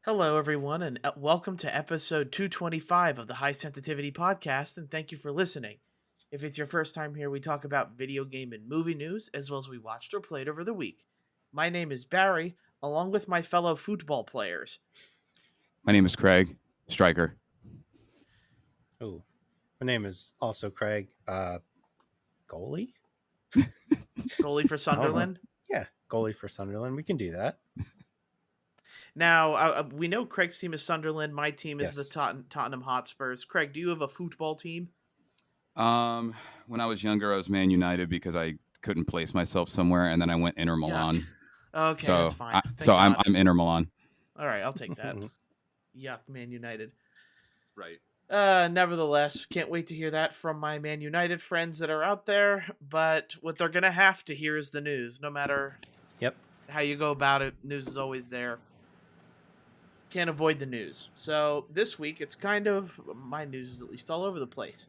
Hello, everyone, and welcome to episode 225 of the High Sensitivity Podcast, and thank you for listening. If it's your first time here, we talk about video game and movie news, as well as we watched or played over the week. My name is Barry, along with my fellow football players. My name is Craig, striker. Oh, my name is also Craig. Goalie? Goalie for Sunderland. Yeah, goalie for Sunderland. We can do that. Now, we know Craig's team is Sunderland. My team is Yes. the Tottenham Hotspurs. Craig, do you have a football team? When I was younger, I was Man United because I couldn't place myself somewhere, and then I went Inter Milan. Okay, So that's fine. I'm Inter Milan. All right, I'll take that. Yuck, Man United. Right. Nevertheless, can't wait to hear that from my Man United friends that are out there. But what they're going to have to hear is the news. No matter how you go about it, news is always there. Can't avoid the news. So this week, it's kind of, my news is at least all over the place.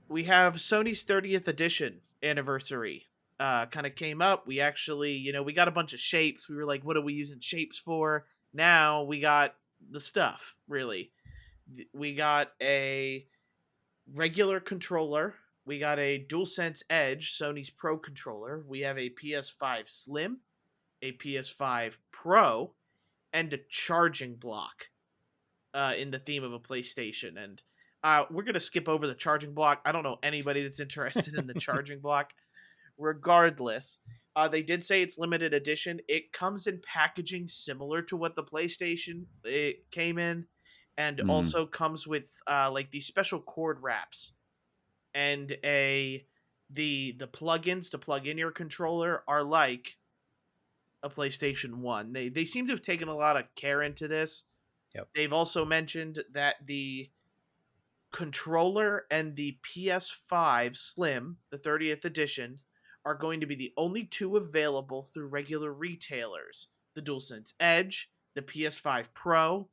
We have Sony's 30th edition anniversary. Kind of came up. We actually, we got a bunch of shapes. We were like, what are we using shapes for? Now we got the stuff, really. We got a regular controller. We got a DualSense Edge, Sony's Pro controller. We have a PS5 Slim, a PS5 Pro, and a charging block in the theme of a PlayStation. And we're going to skip over the charging block. I don't know anybody that's interested in the charging block. Regardless, they did say it's limited edition. It comes in packaging similar to what the PlayStation it came in, and also comes with like these special cord wraps and the plugins to plug in your controller are like a PlayStation 1. They seem to have taken a lot of care into this. Yep. They've also mentioned that the controller and the PS5 Slim, the 30th edition, are going to be the only two available through regular retailers. The DualSense Edge, the PS5 Pro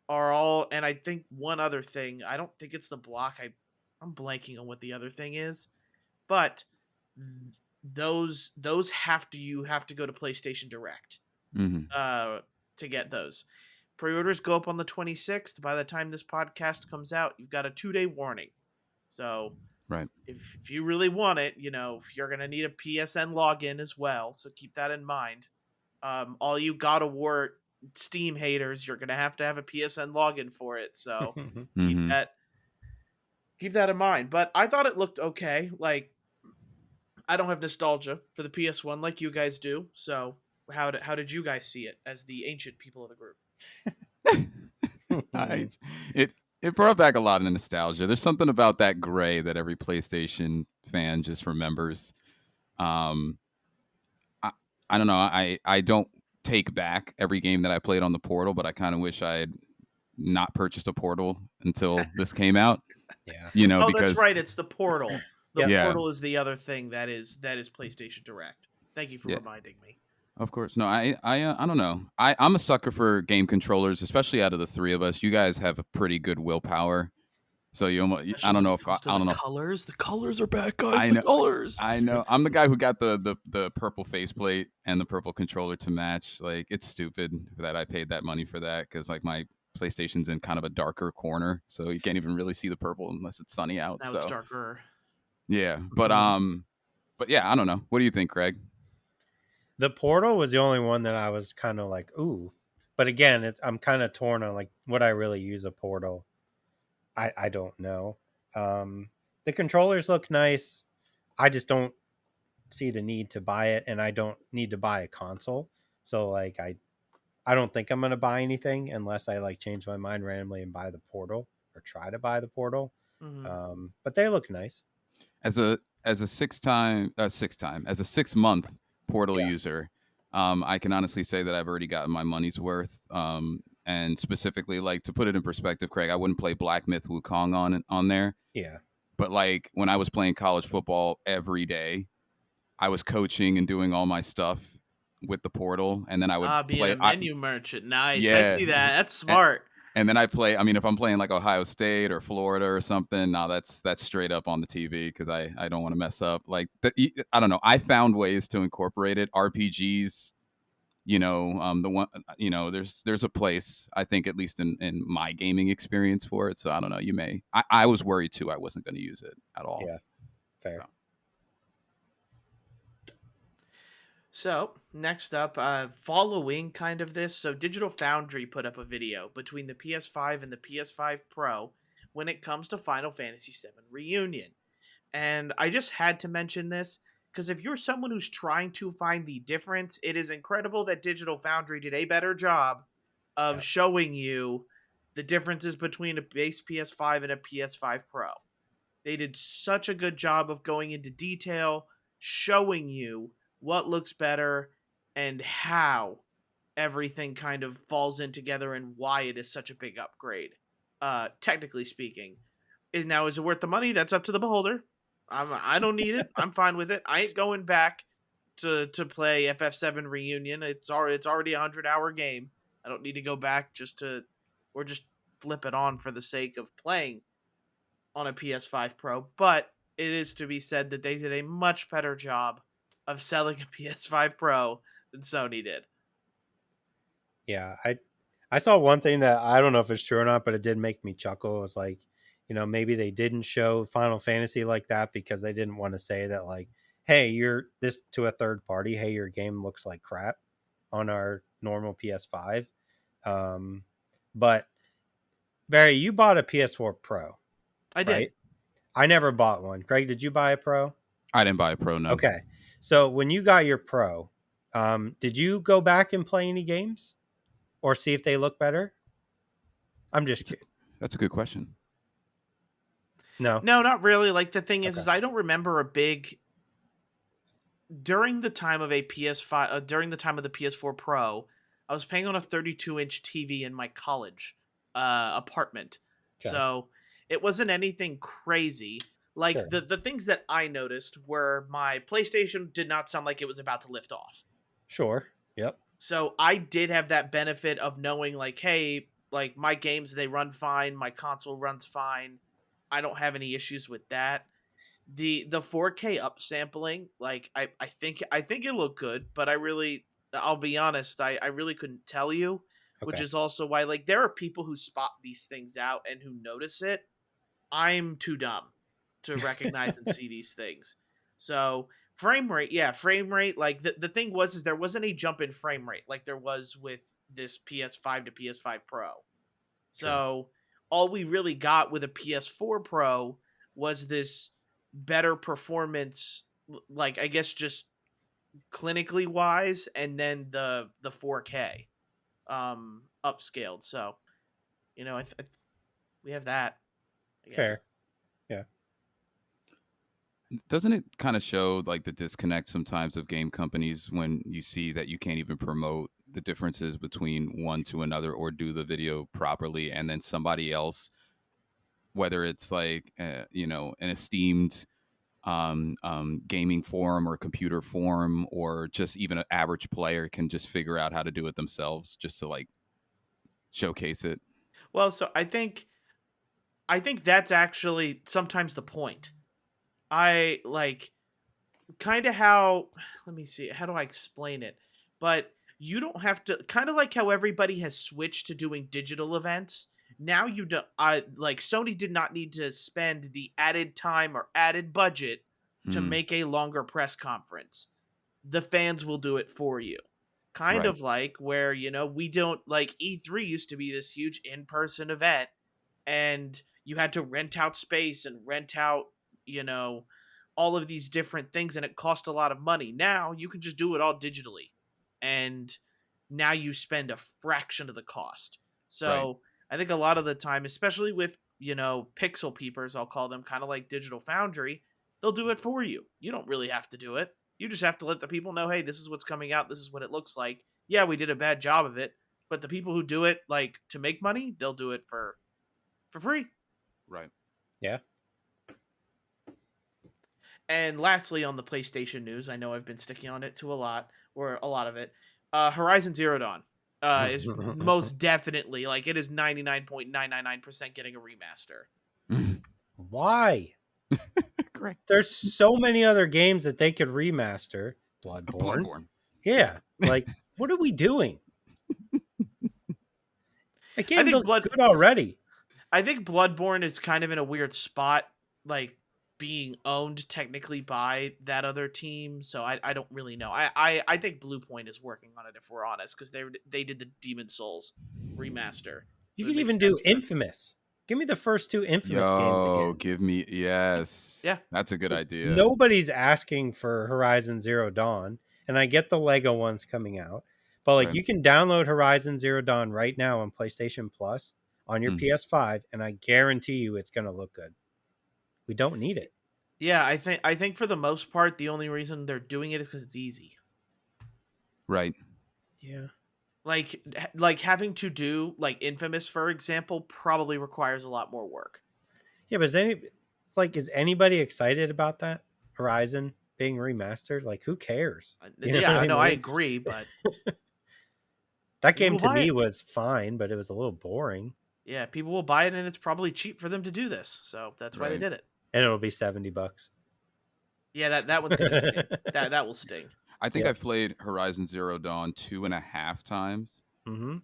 are all, and I think one other thing, I don't think it's the block. I'm blanking on what the other thing is, but those you have to go to PlayStation Direct to get those. Pre-orders go up on the 26th. By the time this podcast comes out, you've got a 2-day warning. So right, if you really want it, if you're gonna need a PSN login as well, so keep that in mind. All you God of War Steam haters, you're gonna have to have a PSN login for it. So keep that in mind. But I thought it looked okay. Like, I don't have nostalgia for the PS1 like you guys do. So how did you guys see it as the ancient people of the group? It brought back a lot of nostalgia. There's something about that gray that every PlayStation fan just remembers. I don't know. I don't take back every game that I played on the Portal, but I kind of wish I had not purchased a Portal until this came out. Yeah. Because that's right. It's the Portal. The Yeah. Portal is the other thing that is PlayStation Direct. Thank you for reminding me. Of course. No, I don't know. I'm a sucker for game controllers, especially out of the three of us. You guys have a pretty good willpower. So I don't know if I don't know. Colors. The colors are back, guys. I know. The colors. I know. I'm the guy who got the purple faceplate and the purple controller to match. Like, it's stupid that I paid that money for that because like my PlayStation's in kind of a darker corner, so you can't even really see the purple unless it's sunny out. Now so it's darker. yeah, but yeah, I don't know. What do you think, Craig? The Portal was the only one that I was kind of like, ooh. But again, I'm kind of torn on like, would I really use a Portal? I don't know. The controllers look nice. I just don't see the need to buy it, and I don't need to buy a console. So like, I don't think I'm going to buy anything unless I like change my mind randomly and buy the Portal or try to buy the Portal. But they look nice. As a 6-month Portal user, I can honestly say that I've already gotten my money's worth. And specifically, like, to put it in perspective, Craig, I wouldn't play Black Myth Wukong on there. Yeah. But like when I was playing college football every day, I was coaching and doing all my stuff with the Portal, and then I would being play a menu merchant. Nice. Yeah. I see that. That's smart. And then I play. I mean, if I'm playing like Ohio State or Florida or something, no, that's straight up on the TV because I don't want to mess up. Like I don't know. I found ways to incorporate it. RPGs, the one, there's a place I think at least in my gaming experience for it. So I don't know. You may. I was worried too. I wasn't going to use it at all. Yeah, fair. So. So, next up, following kind of this, so Digital Foundry put up a video between the PS5 and the PS5 Pro when it comes to Final Fantasy VII Reunion. And I just had to mention this because if you're someone who's trying to find the difference, it is incredible that Digital Foundry did a better job of Yep. showing you the differences between a base PS5 and a PS5 Pro. They did such a good job of going into detail, showing you what looks better and how everything kind of falls in together and why it is such a big upgrade. Technically speaking, is it worth the money? That's up to the beholder. I don't need it. I'm fine with it. I ain't going back to play FF7 Reunion. It's already a 100-hour game. I don't need to go back just flip it on for the sake of playing on a PS5 Pro. But it is to be said that they did a much better job of selling a PS5 Pro than Sony did. Yeah, I saw one thing that I don't know if it's true or not, but it did make me chuckle. It was like, maybe they didn't show Final Fantasy like that because they didn't want to say that, like, hey, you're this to a third party. Hey, your game looks like crap on our normal PS5. But Barry, you bought a PS4 Pro, I did. right? I never bought one. Greg, did you buy a Pro? I didn't buy a Pro, no. Okay. So when you got your Pro, did you go back and play any games or see if they look better? I'm just kidding. That's a good question. No, not really. Like the thing is Okay. I don't remember a big during the time of a PS5 during the time of the PS4 Pro. I was playing on a 32-inch TV in my college apartment, Okay. so it wasn't anything crazy. Like Sure. the things that I noticed were my PlayStation did not sound like it was about to lift off. Sure. Yep. So I did have that benefit of knowing, like, hey, like my games, they run fine, my console runs fine. I don't have any issues with that. The 4K upsampling, like I think it looked good, but I'll be honest, I really couldn't tell you, which Okay. is also why, like, there are people who spot these things out and who notice it. I'm too dumb to recognize and see these things. So frame rate, like the thing was is there wasn't a jump in frame rate like there was with this PS5 to PS5 Pro. So all we really got with a PS4 Pro was this better performance, like I guess just clinically wise, and then the 4K upscaled. So we have that, I guess. Fair. Yeah. Doesn't it kind of show like the disconnect sometimes of game companies when you see that you can't even promote the differences between one to another or do the video properly, and then somebody else, whether it's like an esteemed gaming forum or computer forum or just even an average player, can just figure out how to do it themselves just to like showcase it. Well, so I think that's actually sometimes the point. I like kind of how, let me see, how do I explain it? But you don't have to, kind of like how everybody has switched to doing digital events. Now you don't, like Sony did not need to spend the added time or added budget to make a longer press conference. The fans will do it for you. Kind Right. of like where, we don't, like E3 used to be this huge in-person event and you had to rent out space and rent out, all of these different things, and it cost a lot of money. Now you can just do it all digitally, and now you spend a fraction of the cost. So Right. I think a lot of the time, especially with pixel peepers, I'll call them, kind of like Digital Foundry, they'll do it for you. You don't really have to do it. You just have to let the people know, hey, this is what's coming out. This is what it looks like. Yeah, we did a bad job of it, but the people who do it like to make money, they'll do it for free. Right. Yeah. And lastly, on the PlayStation news, I know I've been sticking on it to a lot of it. Horizon Zero Dawn. is most definitely, like, it is 99.999% getting a remaster. Why? Great. There's so many other games that they could remaster. Bloodborne. Yeah. Like, what are we doing? That game looks good already. I think Bloodborne is kind of in a weird spot, like being owned technically by that other team. So I don't really know. I think Blue Point is working on it, if we're honest, because they did the Demon Souls remaster. You So could it makes even do sense for them. Infamous. Give me the first 2 Infamous games again. Give me yes. Yeah. That's a good idea. Nobody's asking for Horizon Zero Dawn, and I get the Lego ones coming out, but like you can download Horizon Zero Dawn right now on PlayStation Plus on your PS5, and I guarantee you it's going to look good. We don't need it. Yeah, I think for the most part, the only reason they're doing it is because it's easy. Right. Yeah. Like having to do like Infamous, for example, probably requires a lot more work. Yeah, but is anybody excited about that Horizon being remastered? Like, who cares? You know I know, I agree, but that game to me was fine, but it was a little boring. Yeah, people will buy it, and it's probably cheap for them to do this, so that's why they did it. And it'll be $70. Yeah, that one's gonna sting. that will sting. I think I've played Horizon Zero Dawn 2.5 times, and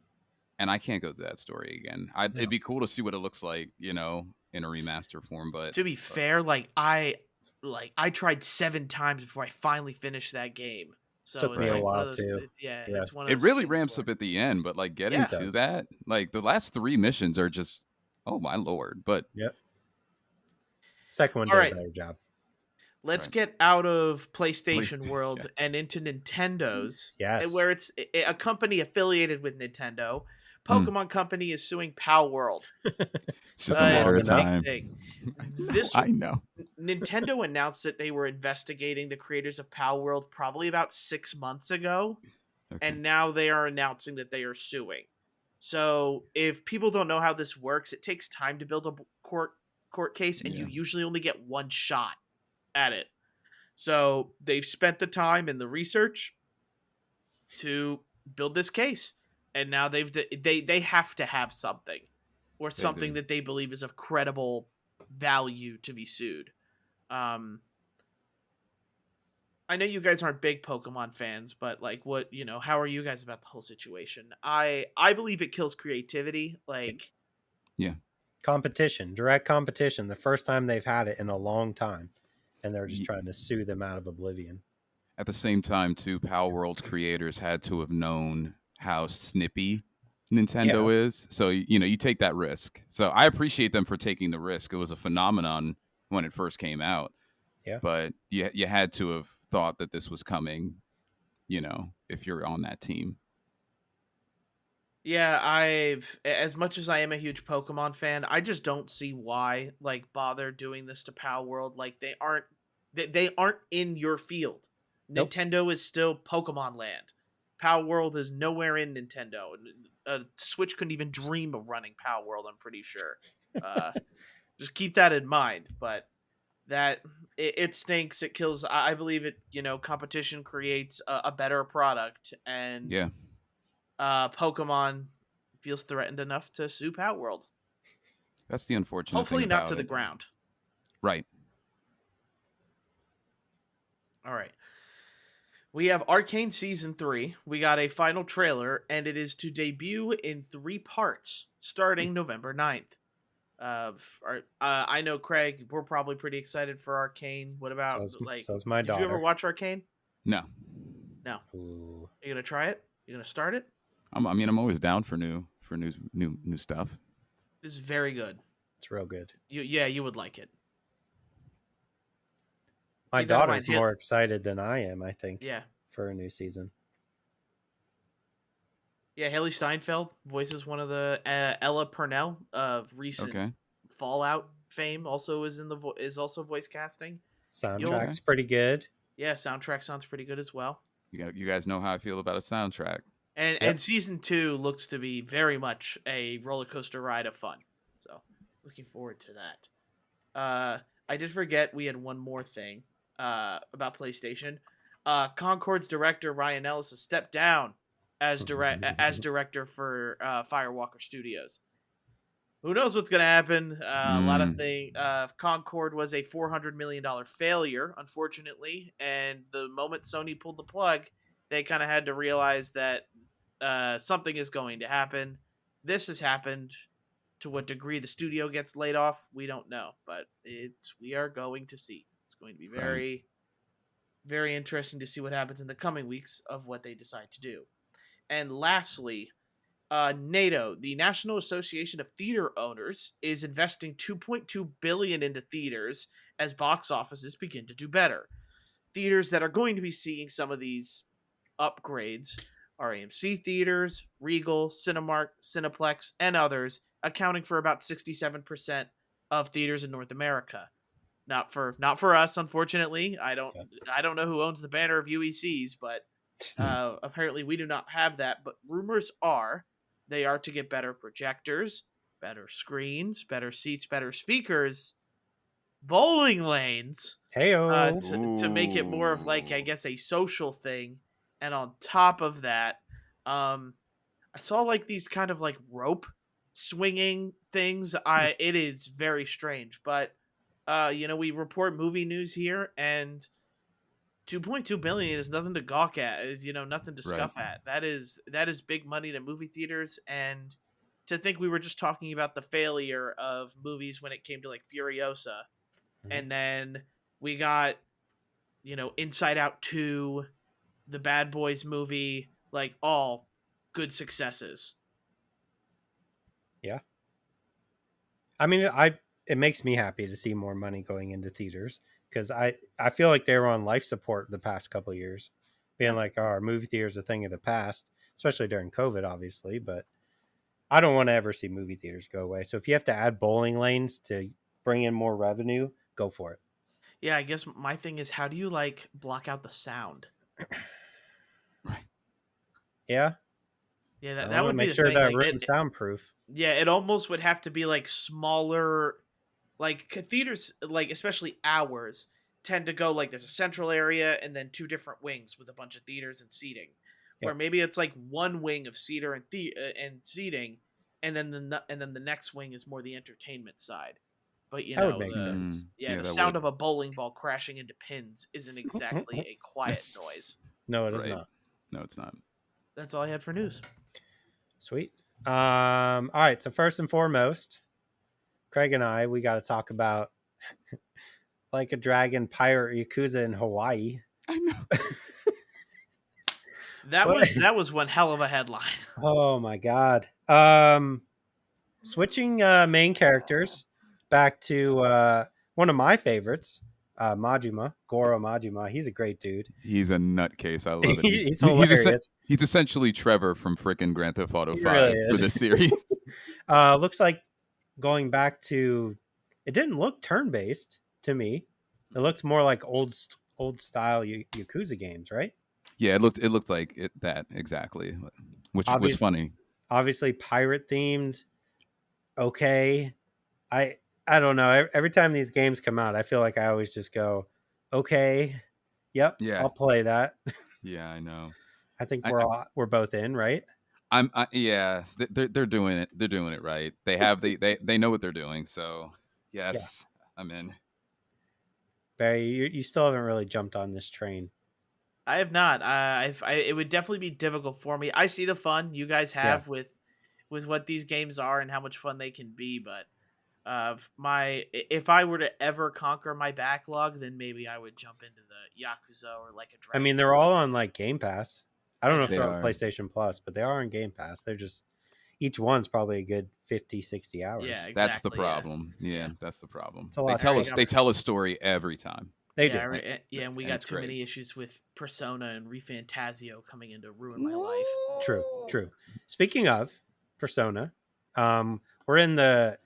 I can't go to that story again. It'd be cool to see what it looks like, in a remaster form. But to be fair, I tried 7 times before I finally finished that game. So took me a while too. It's one of it really ramps up at the end, but like getting to that, like the last 3 missions are just, oh my lord! But second one did a better job. Let's get out of PlayStation world and into Nintendo's. Yes. Where it's a company affiliated with Nintendo. Pokemon Company is suing Pal World. It's just a matter of time. I know. Nintendo announced that they were investigating the creators of Pal World probably about 6 months ago. And now they are announcing that they are suing. So if people don't know how this works, it takes time to build a court case, and you usually only get one shot at it. So they've spent the time and the research to build this case, and now they have to have something, or something that they believe is of credible value to be sued. I know you guys aren't big Pokemon fans, but like, what, how are you guys about the whole situation? I believe it kills creativity. Like, competition, direct competition. The first time they've had it in a long time. And they're just trying to sue them out of oblivion. At the same time, too, Pal World's creators had to have known how snippy Nintendo is. So, you take that risk. So I appreciate them for taking the risk. It was a phenomenon when it first came out. Yeah. But you had to have thought that this was coming, if you're on that team. Yeah, as much as I am a huge Pokemon fan, I just don't see why bother doing this to Pal World. Like, they aren't in your field. Nope. Nintendo is still Pokemon Land. Pal World is nowhere in Nintendo. Switch couldn't even dream of running Pal World, I'm pretty sure. Just keep that in mind. But it stinks. It kills. I believe it. Competition creates a better product, and Pokemon feels threatened enough to sue Pal World. That's the unfortunate Hopefully thing not about to the it. ground. Right. All right. We have Arcane Season 3. We got a final trailer, and it is to debut in 3 parts, starting November 9th. I know, Craig, we're probably pretty excited for Arcane. What about, so's my daughter. Did you ever watch Arcane? No. Ooh. Are you going to try it? You going to start it? I'm always down for new stuff. This is very good. It's real good. You would like it. My daughter's more excited than I am, I think. Yeah. For a new season. Yeah, Haley Steinfeld voices one of the Ella Purnell of recent Fallout fame. Also is also voice casting. Soundtrack's pretty good. Yeah, soundtrack sounds pretty good as well. You guys know how I feel about a soundtrack. And season 2 looks to be very much a roller coaster ride of fun. So looking forward to that. I did forget we had one more thing about PlayStation. Concord's director Ryan Ellis has stepped down as director for Firewalker Studios. Who knows what's going to happen? A lot of things. Concord was a $400 million failure, unfortunately, and the moment Sony pulled the plug, they kind of had to realize that something is going to happen. This has happened. To what degree the studio gets laid off, we don't know, but we are going to see. It's going to be very, very interesting to see what happens in the coming weeks of what they decide to do. And lastly, NATO, the National Association of Theater Owners, is investing $2.2 billion into theaters as box offices begin to do better. Theaters that are going to be seeing some of these upgrades are AMC theaters, Regal, Cinemark, Cineplex, and others, accounting for about 67% of theaters in North America. Not for us, unfortunately. I don't know who owns the banner of UECs, but apparently we do not have that. But rumors are they are to get better projectors, better screens, better seats, better speakers, bowling lanes, to make it more of like, I guess, a social thing. And on top of that, I saw like these kind of like rope swinging things. It is very strange, but we report movie news here, and 2.2 billion is nothing to gawk at. Is nothing to scuff at. That is big money to movie theaters, and to think we were just talking about the failure of movies when it came to like Furiosa, and then we got Inside Out 2, the Bad Boys movie, like all good successes. Yeah. I mean, it makes me happy to see more money going into theaters, because I feel like they were on life support the past couple of years, being like, oh, our movie theater is a thing of the past, especially during COVID, obviously. But I don't want to ever see movie theaters go away. So if you have to add bowling lanes to bring in more revenue, go for it. Yeah, I guess my thing is, how do you like block out the sound? Yeah. Yeah, that would make be sure the thing. that Like, room's soundproof. Yeah, it almost would have to be like smaller, like theaters, like especially ours tend to go like there's a central area and then two different wings with a bunch of theaters and seating. Where maybe it's like one wing of seater and seating, and then the next wing is more the entertainment side. But that would make sense. Yeah, the sound of a bowling ball crashing into pins isn't exactly a quiet noise. No, it is not. No, it's not. That's all I had for news. Sweet. All right. So first and foremost, Craig and we got to talk about Like a Dragon pirate Yakuza in Hawaii. I know. That was one hell of a headline. Oh my god. Switching main characters back to one of my favorites, Majima, Goro Majima. He's a great dude. He's a nutcase. I love it. He's hilarious. He's essentially Trevor from frickin' Grand Theft Auto 5 really for this series. Looks like going back to, it didn't look turn-based to me. It looked more like old style Yakuza games, right? Yeah, it looked like that exactly, which was funny. Obviously pirate themed. Okay. I don't know. Every time these games come out, I feel like I always just go, okay, yep, yeah, I'll play that. Yeah, I know. I think we're both in, right? Yeah, they're doing it. They're doing it right. They know what they're doing. So yes, yeah. I'm in. Barry, you still haven't really jumped on this train. I have not. It would definitely be difficult for me. I see the fun you guys have with what these games are and how much fun they can be, but if I were to ever conquer my backlog, then maybe I would jump into the Yakuza or Like a Dragon. I mean, they're all on like Game Pass. I don't know if they're on PlayStation Plus, but they are on Game Pass. They're just, each one's probably a good 50, 60 hours. Yeah, exactly, that's the problem. Yeah, that's the problem. They tell a story every time. They do. And we got too many issues with Persona and ReFantazio coming in to ruin my life. True. Speaking of Persona, we're in the,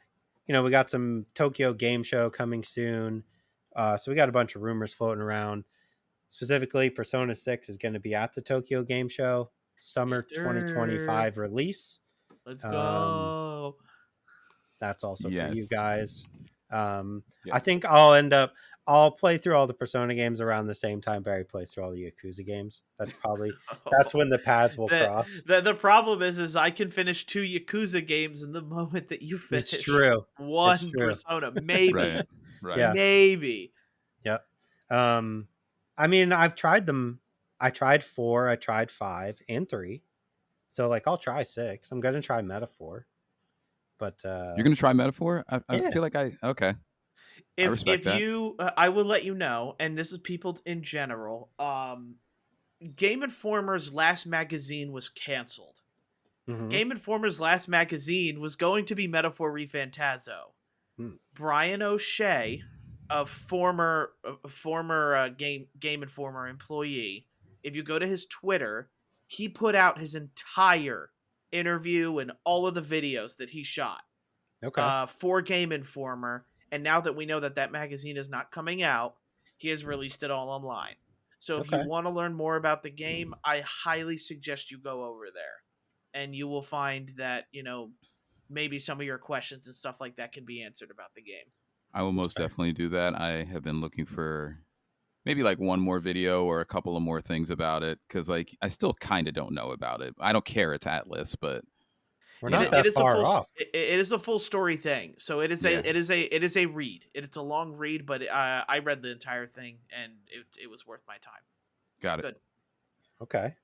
we got some Tokyo Game Show coming soon. So we got a bunch of rumors floating around. Specifically, Persona 6 is going to be at the Tokyo Game Show, summer 2025 release. Let's go. That's also for you guys. I think I'll I'll play through all the Persona games around the same time Barry plays through all the Yakuza games. That's when the paths will cross. The problem is I can finish 2 Yakuza games in the moment that you It's finish true. It's 1 true. Persona. Maybe. Right. Yeah. Maybe. Yep. I mean, I've tried them. I tried 4, I tried 5 and 3. So like I'll try 6. I'm gonna try Metaphor. But You're gonna try Metaphor? I Yeah. feel like okay. I respect If that. you I will let you know, and this is people in general, Game Informer's last magazine was canceled. Mhm. Game Informer's last magazine was going to be Metaphor Refantazo. Brian O'Shea, a former Game Informer employee, if you go to his Twitter, he put out his entire interview and all of the videos that he shot for Game Informer. And now that we know that that magazine is not coming out, he has released it all online. So if you want to learn more about the game, I highly suggest you go over there. And you will find that, maybe some of your questions and stuff like that can be answered about the game. I will most definitely do that. I have been looking for maybe like one more video or a couple of more things about it because like I still kind of don't know about it. I don't care it's Atlas, but we're not that far off. It is a full story thing, so it is a read. It's a long read, but I read the entire thing and it was worth my time. Got it. Good. Okay.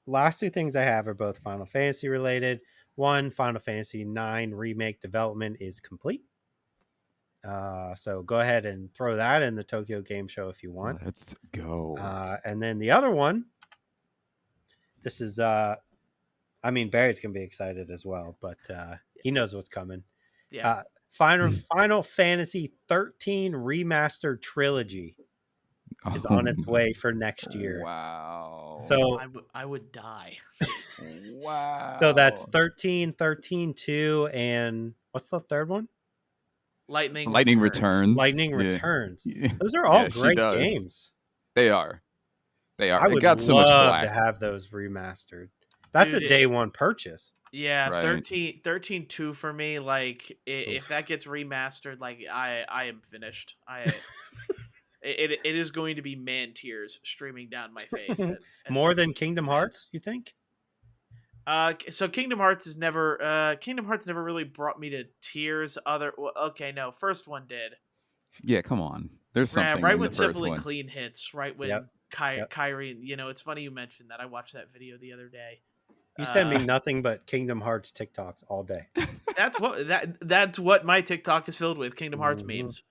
Last 2 things I have are both Final Fantasy related. One, Final Fantasy 9 remake development is complete. So go ahead and throw that in the Tokyo Game Show if you want. Let's go. And then the other one, this is I mean Barry's gonna be excited as well, but he knows what's coming. Yeah. Final Fantasy 13 remastered trilogy is on its way for next year. Wow. So I would die. Wow. So that's 13, 2, and what's the third one? Lightning Lightning Returns. Returns. Yeah. Those are all great games. They are. I would love so much flack to have those remastered. That's a day one purchase. Yeah, right. 13.2 for me. Like if that gets remastered, like I am finished. It is going to be man tears streaming down my face. More than Kingdom Hearts, you think? So Kingdom Hearts never really brought me to tears. First one did. Yeah, come on. There's something right in when the first Simply one. Clean hits. Right when Kyrie. It's funny you mentioned that. I watched that video the other day. You send me nothing but Kingdom Hearts TikToks all day. That's what my TikTok is filled with. Kingdom Hearts memes.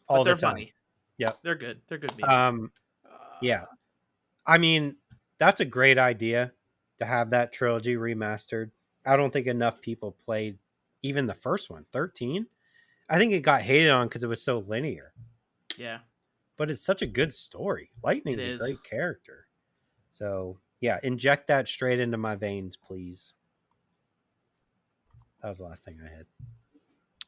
All they're the time. Funny. Yeah, they're good. They're good memes. Yeah, I mean that's a great idea to have that trilogy remastered. I don't think enough people played even the first one, 13. I think it got hated on because it was so linear. Yeah, but it's such a good story. Lightning's a great character. So yeah, inject that straight into my veins, please. That was the last thing I had.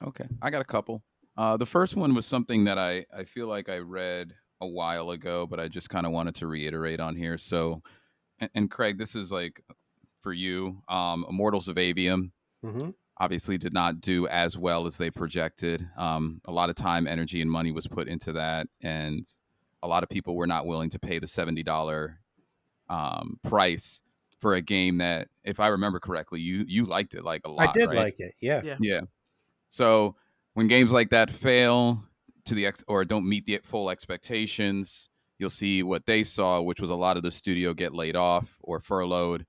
Okay, I got a couple. The first one was something that I feel like I read a while ago, but I just kind of wanted to reiterate on here. So, and Craig, this is like for you. Immortals of Avium obviously did not do as well as they projected. A lot of time, energy, and money was put into that, and a lot of people were not willing to pay the $70 price for a game that, if I remember correctly, you liked it like a lot. I did right? like it. Yeah. So when games like that fail to or don't meet the full expectations, you'll see what they saw, which was a lot of the studio get laid off or furloughed.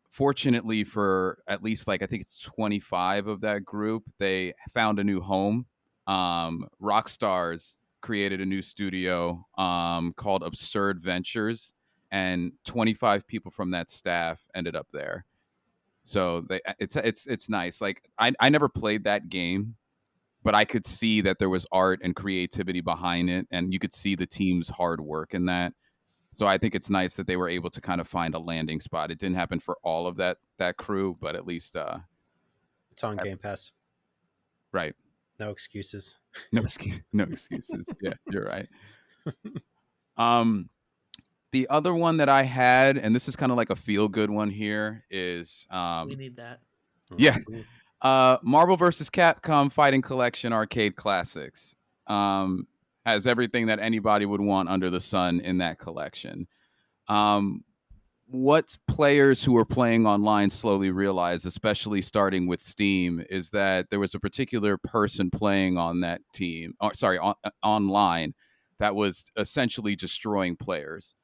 Fortunately for at least I think it's 25 of that group, they found a new home. Rockstars created a new studio called Absurd Ventures, and 25 people from that staff ended up there. So it's nice. Like I never played that game, but I could see that there was art and creativity behind it, and you could see the team's hard work in that. So I think it's nice that they were able to kind of find a landing spot. It didn't happen for all of that crew, but at least it's on Game Pass. Right. No excuses. No excuses. Yeah, you're right. The other one that I had, and this is kind of like a feel good one here, is we need that. Yeah. Marvel vs. Capcom Fighting Collection Arcade Classics has everything that anybody would want under the sun in that collection. What players who are playing online slowly realize, especially starting with Steam, is that there was a particular person playing on that team, online, that was essentially destroying players.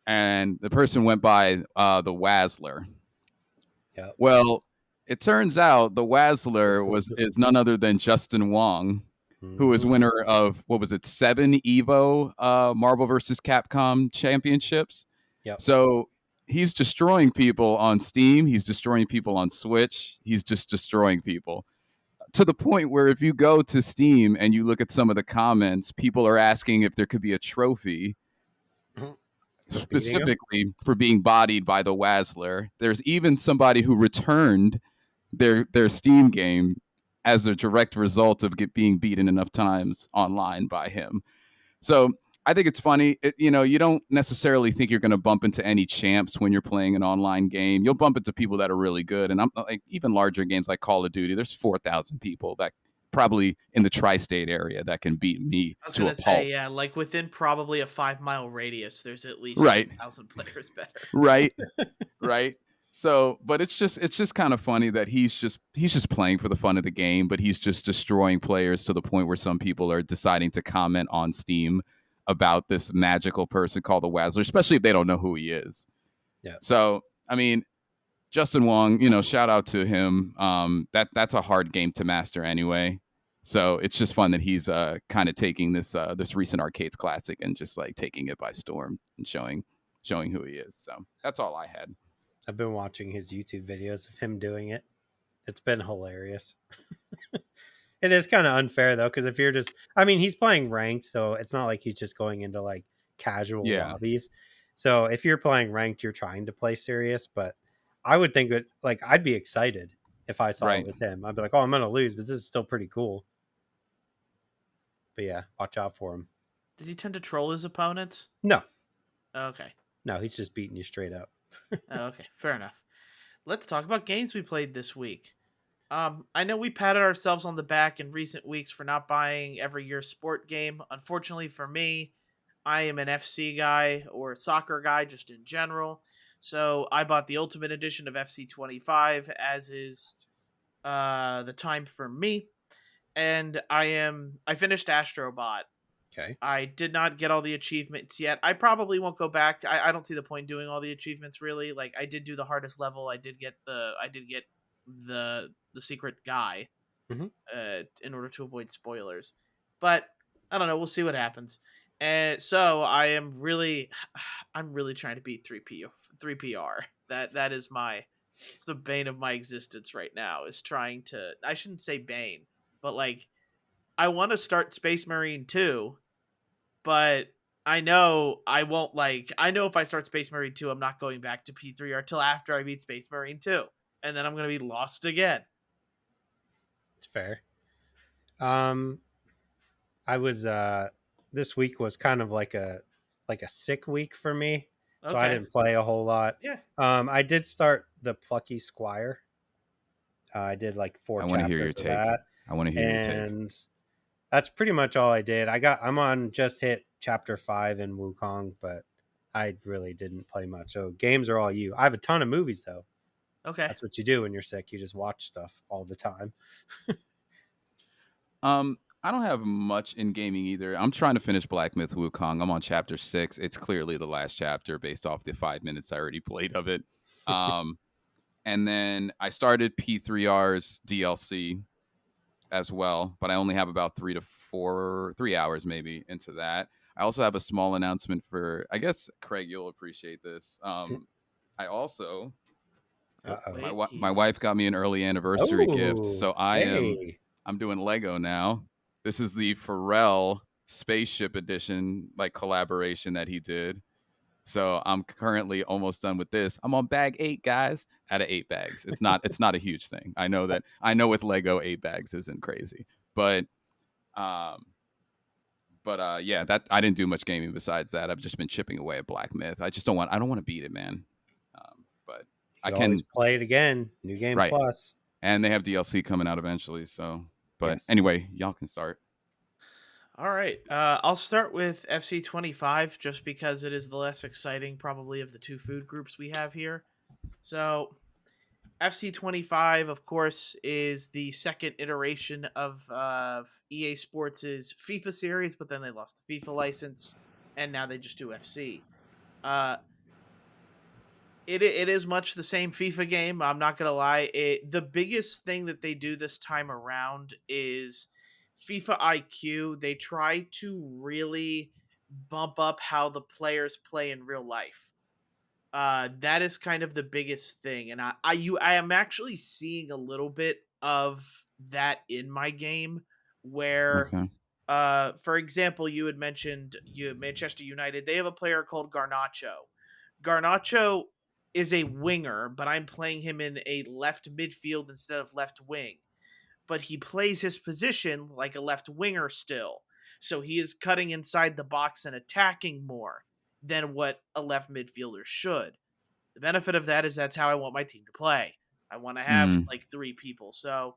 And the person went by the Wazzler. Yep. Well, it turns out the Wazzler is none other than Justin Wong, who is winner of, what was it, 7 Evo Marvel vs. Capcom championships. Yep. So he's destroying people on Steam. He's destroying people on Switch. He's just destroying people to the point where if you go to Steam and you look at some of the comments, people are asking if there could be a trophy specifically for being bodied by the Wazzler. There's even somebody who returned their Steam game as a direct result of being beaten enough times online by him. So I think it's funny. You don't necessarily think you're going to bump into any champs when you're playing an online game. You'll bump into people that are really good. And I'm like, even larger games like Call of Duty, there's 4,000 people that probably in the tri-state area that can beat me I was to a gonna pulp. say, yeah, like within probably a 5-mile radius, there's at least Right. 1,000 players better. Right. So, but it's just kind of funny that he's just playing for the fun of the game, but he's just destroying players to the point where some people are deciding to comment on Steam about this magical person called the Wazzler, especially if they don't know who he is. Yeah. So, I mean, Justin Wong, shout out to him. That's a hard game to master anyway. So it's just fun that he's kind of taking this recent Arcades Classic and just like taking it by storm and showing who he is. So that's all I had. I've been watching his YouTube videos of him doing it. It's been hilarious. It is kind of unfair though, because if you're he's playing ranked, so it's not like he's just going into like casual lobbies. So if you're playing ranked, you're trying to play serious. But I would think that like I'd be excited if I saw it was him. I'd be like, oh, I'm gonna lose, but this is still pretty cool. But yeah, watch out for him. Does he tend to troll his opponents? No. Okay. No, he's just beating you straight up. Okay, fair enough. Let's talk about games we played this week. I know we patted ourselves on the back in recent weeks for not buying every year sport game. Unfortunately for me, I am an FC guy or soccer guy just in general. So I bought the Ultimate Edition of FC 25, as is the time for me. And I finished Astrobot. Okay. I did not get all the achievements yet. I probably won't go back. I don't see the point in doing all the achievements really. Like I did do the hardest level. I did get the secret guy in order to avoid spoilers. But I don't know. We'll see what happens. And so I'm really trying to beat 3PR. That is it's the bane of my existence right now, is trying to, I shouldn't say bane, but like I want to start Space Marine 2, but I know I won't I know if I start Space Marine 2, I'm not going back to P3R till after I beat Space Marine 2. And then I'm going to be lost again. It's fair. I was this week was kind of like a sick week for me, so I didn't play a whole lot. Yeah. I did start the Plucky Squire. I did like 4 chapters of that. I want to hear your take. And that's pretty much all I did. I'm on just hit chapter 5 in Wukong, but I really didn't play much. So games are all you. I have a ton of movies though. Okay. That's what you do when you're sick. You just watch stuff all the time. I don't have much in gaming either. I'm trying to finish Black Myth Wukong. I'm on chapter 6. It's clearly the last chapter based off the 5 minutes I already played of it. And then I started P3R's DLC as well, but I only have about 3 hours maybe into that. I also have a small announcement for, I guess, Craig, you'll appreciate this. I also, my wife got me an early anniversary gift, so I'm doing Lego now. This is the Pharrell Spaceship Edition collaboration that he did. So I'm currently almost done with this. I'm on bag 8, guys, out of 8 bags. It's not a huge thing. I know with Lego 8 bags isn't crazy, but yeah, that I didn't do much gaming besides that. I've just been chipping away at Black Myth. I don't want to beat it, man. But I can always play it again. New game plus. And they have DLC coming out eventually. So, but Yes. anyway, y'all can start. All right. I'll start with FC25 just because it is the less exciting, probably, of the two food groups we have here. So, FC25, of course, is the second iteration of EA Sports' FIFA series, but then they lost the FIFA license, and now they just do FC. Uh, it is much the same FIFA game. I'm not gonna lie. The biggest thing that they do this time around is FIFA IQ. They try to really bump up how the players play in real life. That is kind of the biggest thing, and I am actually seeing a little bit of that in my game, where Okay. for example, you had mentioned Manchester United. They have a player called Garnacho. Garnacho is a winger, but I'm playing him in a left midfield instead of left wing. But he plays his position like a left winger still. So he is cutting inside the box and attacking more than what a left midfielder should. The benefit of that is that's how I want my team to play. I want to have Mm. like three people. So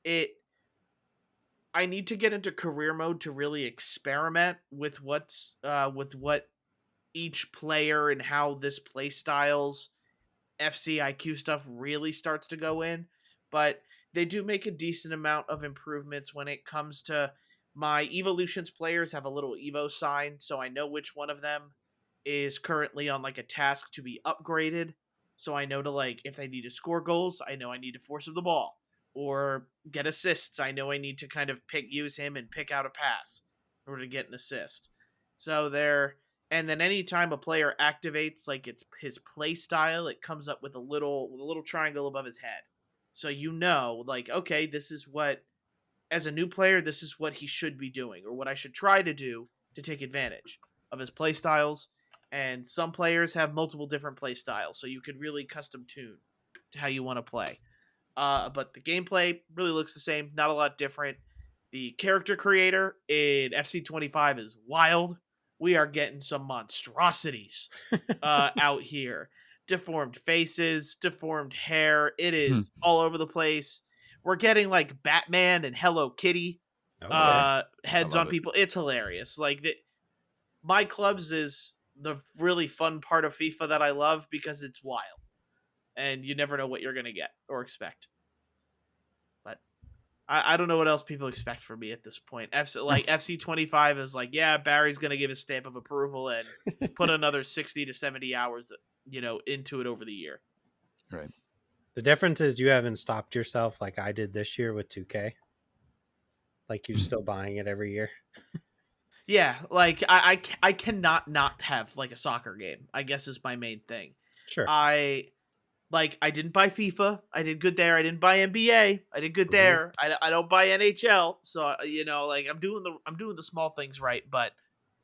it I need to get into career mode to really experiment with with what each player and how this play styles FCIQ stuff really starts to go in, but they do make a decent amount of improvements when it comes to my evolutions players have a little Evo sign, so I know which one of them is currently on like a task to be upgraded. So I know to like if they need to score goals, I know I need to force him the ball. Or get assists, I know I need to kind of use him and pick out a pass in order to get an assist. So they're and then anytime a player activates like it's his play style, it comes up with a little triangle above his head. So you know, like, okay, this is what as a new player, this is what he should be doing, or what I should try to do to take advantage of his play styles. And some players have multiple different play styles, so you could really custom tune to how you want to play. But the gameplay really looks the same, not a lot different. The character creator in FC25 is wild. We are getting some monstrosities out here. Deformed faces, deformed hair. It Hmm. is all over the place. We're getting like Batman and Hello Kitty Okay. heads love on it. people. It's hilarious. Like my clubs is the really fun part of FIFA that I love because it's wild and you never know what you're gonna get or expect. But I don't know what else people expect from me at this point. FC25 is like, yeah, Barry's gonna give his stamp of approval and put another 60 to 70 hours, into it over the year. Right. The difference is you haven't stopped yourself like I did this year with 2K. Like you're still buying it every year. Yeah, like I cannot not have like a soccer game, I guess is my main thing. Sure. I didn't buy FIFA. I did good there. I didn't buy NBA. I did good there. I don't buy NHL. So like I'm doing the small things right, but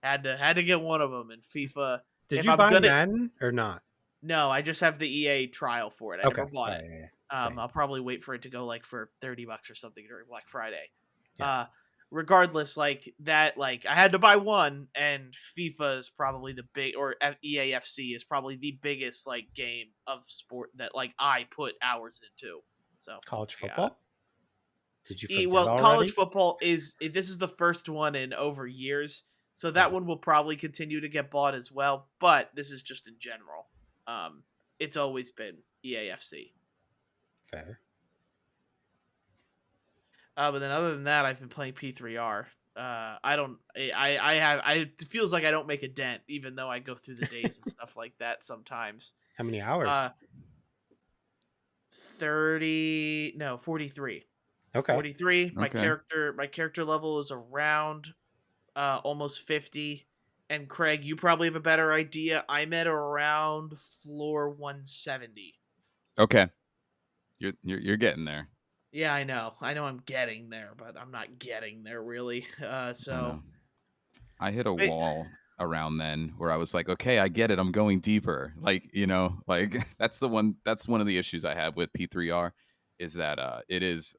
had to get one of them in FIFA. Did If you I'm buy gonna Madden or not? No, I just have the EA trial for it. I Okay. never bought All it. right, yeah. Same. I'll probably wait for it to go like for $30 or something during Black Friday. Yeah. Regardless, like that, like I had to buy one, and FIFA is probably the big, or EAFC is probably the biggest like game of sport that like I put hours into. So College yeah. football? Did you forget Well, already? college football this is the first one in over years, so that Oh. one will probably continue to get bought as well. But this is just in general. It's always been EAFC. Fair. But then other than that, I've been playing P3R. I don't. I have. It feels like I don't make a dent, even though I go through the days and stuff like that sometimes. How many hours? 30. No, 43. Okay. 43. My Okay. character level is around almost 50. And Craig, you probably have a better idea. I'm at around floor 170. Okay. You're getting there. Yeah, I know. I'm getting there, but I'm not getting there really. So I hit a wall around then where I was like, okay, I get it. I'm going deeper. Like, like that's one of the issues I have with P3R is that it is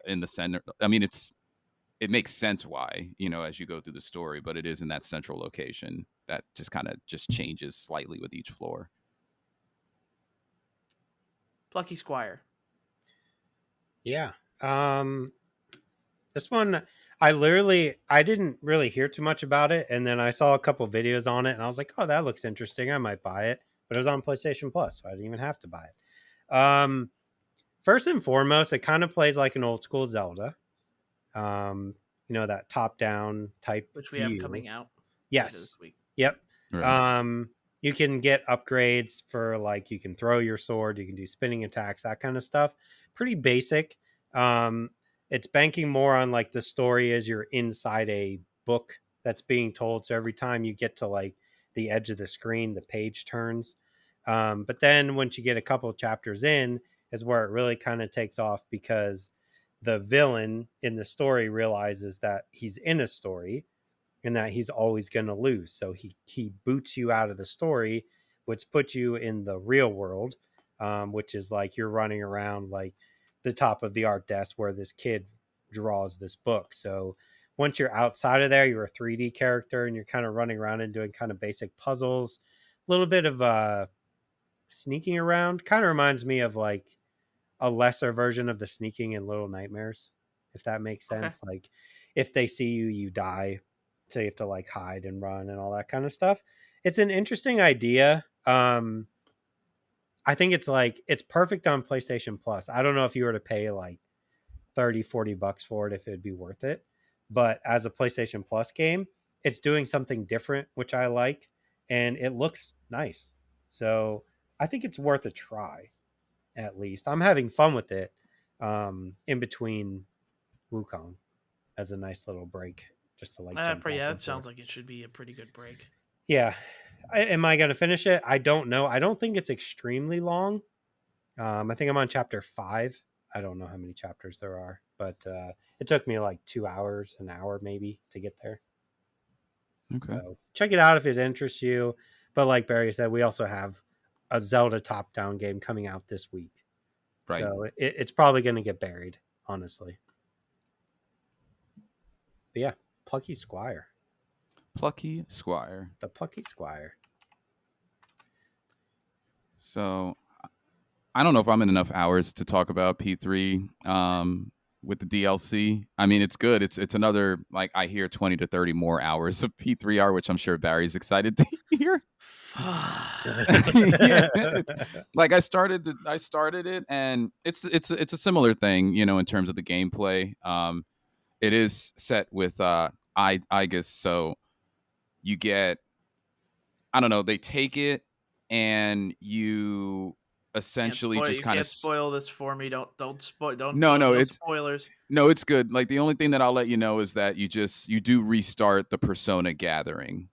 in the center. I mean, it makes sense why, as you go through the story, but it is in that central location that just kind of just changes slightly with each floor. Plucky Squire. Yeah. This one, I didn't really hear too much about it, and then I saw a couple videos on it, and I was like, oh, that looks interesting. I might buy it, but it was on PlayStation Plus, so I didn't even have to buy it. First and foremost, it kind of plays like an old school Zelda. Um, that top down type which we have view. coming out later Yes. this week. Yep. Right. You can get upgrades for like you can throw your sword, you can do spinning attacks, that kind of stuff. Pretty basic. Um, it's banking more on like the story as you're inside a book that's being told. So every time you get to like the edge of the screen, the page turns. But then once you get a couple of chapters in, is where it really kind of takes off because the villain in the story realizes that he's in a story and that he's always going to lose. So he boots you out of the story, which puts you in the real world, which is like you're running around like the top of the art desk where this kid draws this book. So once you're outside of there, you're a 3D character and you're kind of running around and doing kind of basic puzzles, a little bit of sneaking around. Kind of reminds me of like a lesser version of the sneaking in Little Nightmares, if that makes Okay. sense. Like if they see you, you die. So you have to like hide and run and all that kind of stuff. It's an interesting idea. I think it's perfect on PlayStation Plus. I don't know if you were to pay like 30-40 bucks for it, if it'd be worth it. But as a PlayStation Plus game, it's doing something different, which I like, and it looks nice. So I think it's worth a try, at least. I'm having fun with it in between Wukong as a nice little break just to like jump back Yeah, that into it. sounds like it should be a pretty good break. Yeah. Am I going to finish it? I don't know. I don't think it's extremely long. I think I'm on chapter 5. I don't know how many chapters there are, but it took me like 2 hours, an hour maybe to get there. Okay. So check it out if it interests you. But like Barry said, we also have a Zelda top down game coming out this week. Right. So it's probably going to get buried, honestly. But yeah, Plucky Squire. Plucky Squire. The Plucky Squire. So I don't know if I'm in enough hours to talk about P3 with the DLC. I mean, it's good. It's another, like, I hear 20 to 30 more hours of P3R, which I'm sure Barry's excited to hear. Yeah, it's, like I started it, and it's a similar thing, in terms of the gameplay. It is set with Igus, so you get, I don't know, they take it and you essentially just You kind can't of spoil this for me. Don't spoil. Don't. no, No it's spoilers. no, it's good. Like the only thing that I'll let you know is that you do restart the persona gathering.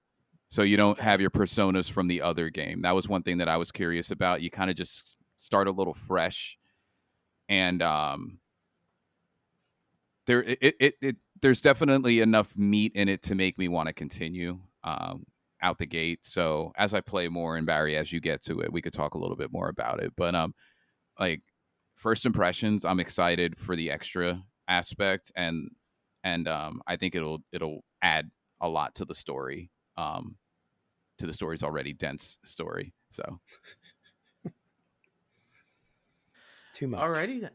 So you don't have your personas from the other game. That was one thing that I was curious about. You kind of just start a little fresh, and there's definitely enough meat in it to make me want to continue out the gate. So as I play more, and Barry, as you get to it, we could talk a little bit more about it. But like first impressions, I'm excited for the extra aspect, and I think it'll add a lot to the story. To the story's already dense story. So Too much. Alrighty then.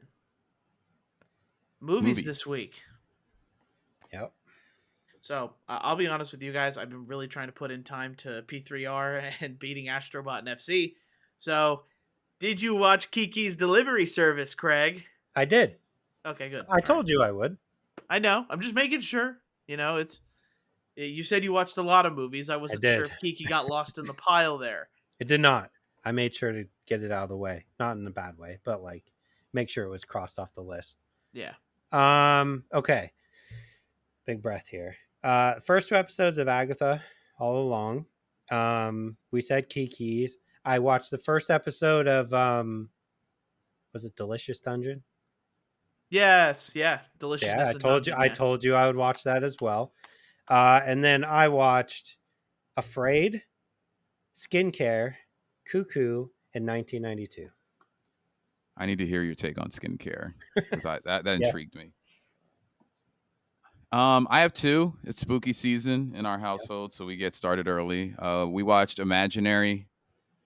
Movies this week. Yep. So I'll be honest with you guys. I've been really trying to put in time to P3R and beating Astrobot and FC. So, did you watch Kiki's Delivery Service, Craig? I did. Okay, good. I told you I would. I know. I'm just making sure. It's. You said you watched a lot of movies. I wasn't sure if Kiki got lost in the pile there. It did not. I made sure to get it out of the way. Not in a bad way, but like make sure it was crossed off the list. Yeah. Okay. Big breath here. First 2 episodes of Agatha All Along. We said Kiki's. I watched the first episode of was it Delicious Dungeon? Yes, yeah. Delicious. Yeah, I told you I would watch that as well. And then I watched Afraid, Skincare, Cuckoo in 1992. I need to hear your take on skincare, because that intrigued me. I have 2. It's spooky season in our household, so we get started early. We watched Imaginary.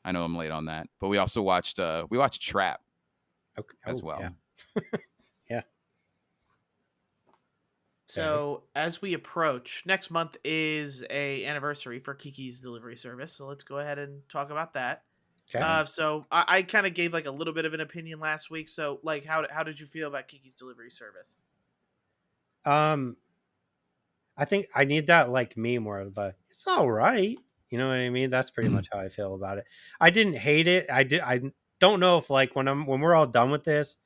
I know I'm late on that, but we also watched Trap as well. Yeah. Okay. So as we approach, next month is a anniversary for Kiki's delivery service. So let's go ahead and talk about that. Okay. So I kind of gave like a little bit of an opinion last week. So like, how did you feel about Kiki's delivery service? Um, I think I need that like meme where it's all right. You know what I mean? That's pretty much how I feel about it. I didn't hate it. I don't know if like when we're all done with this,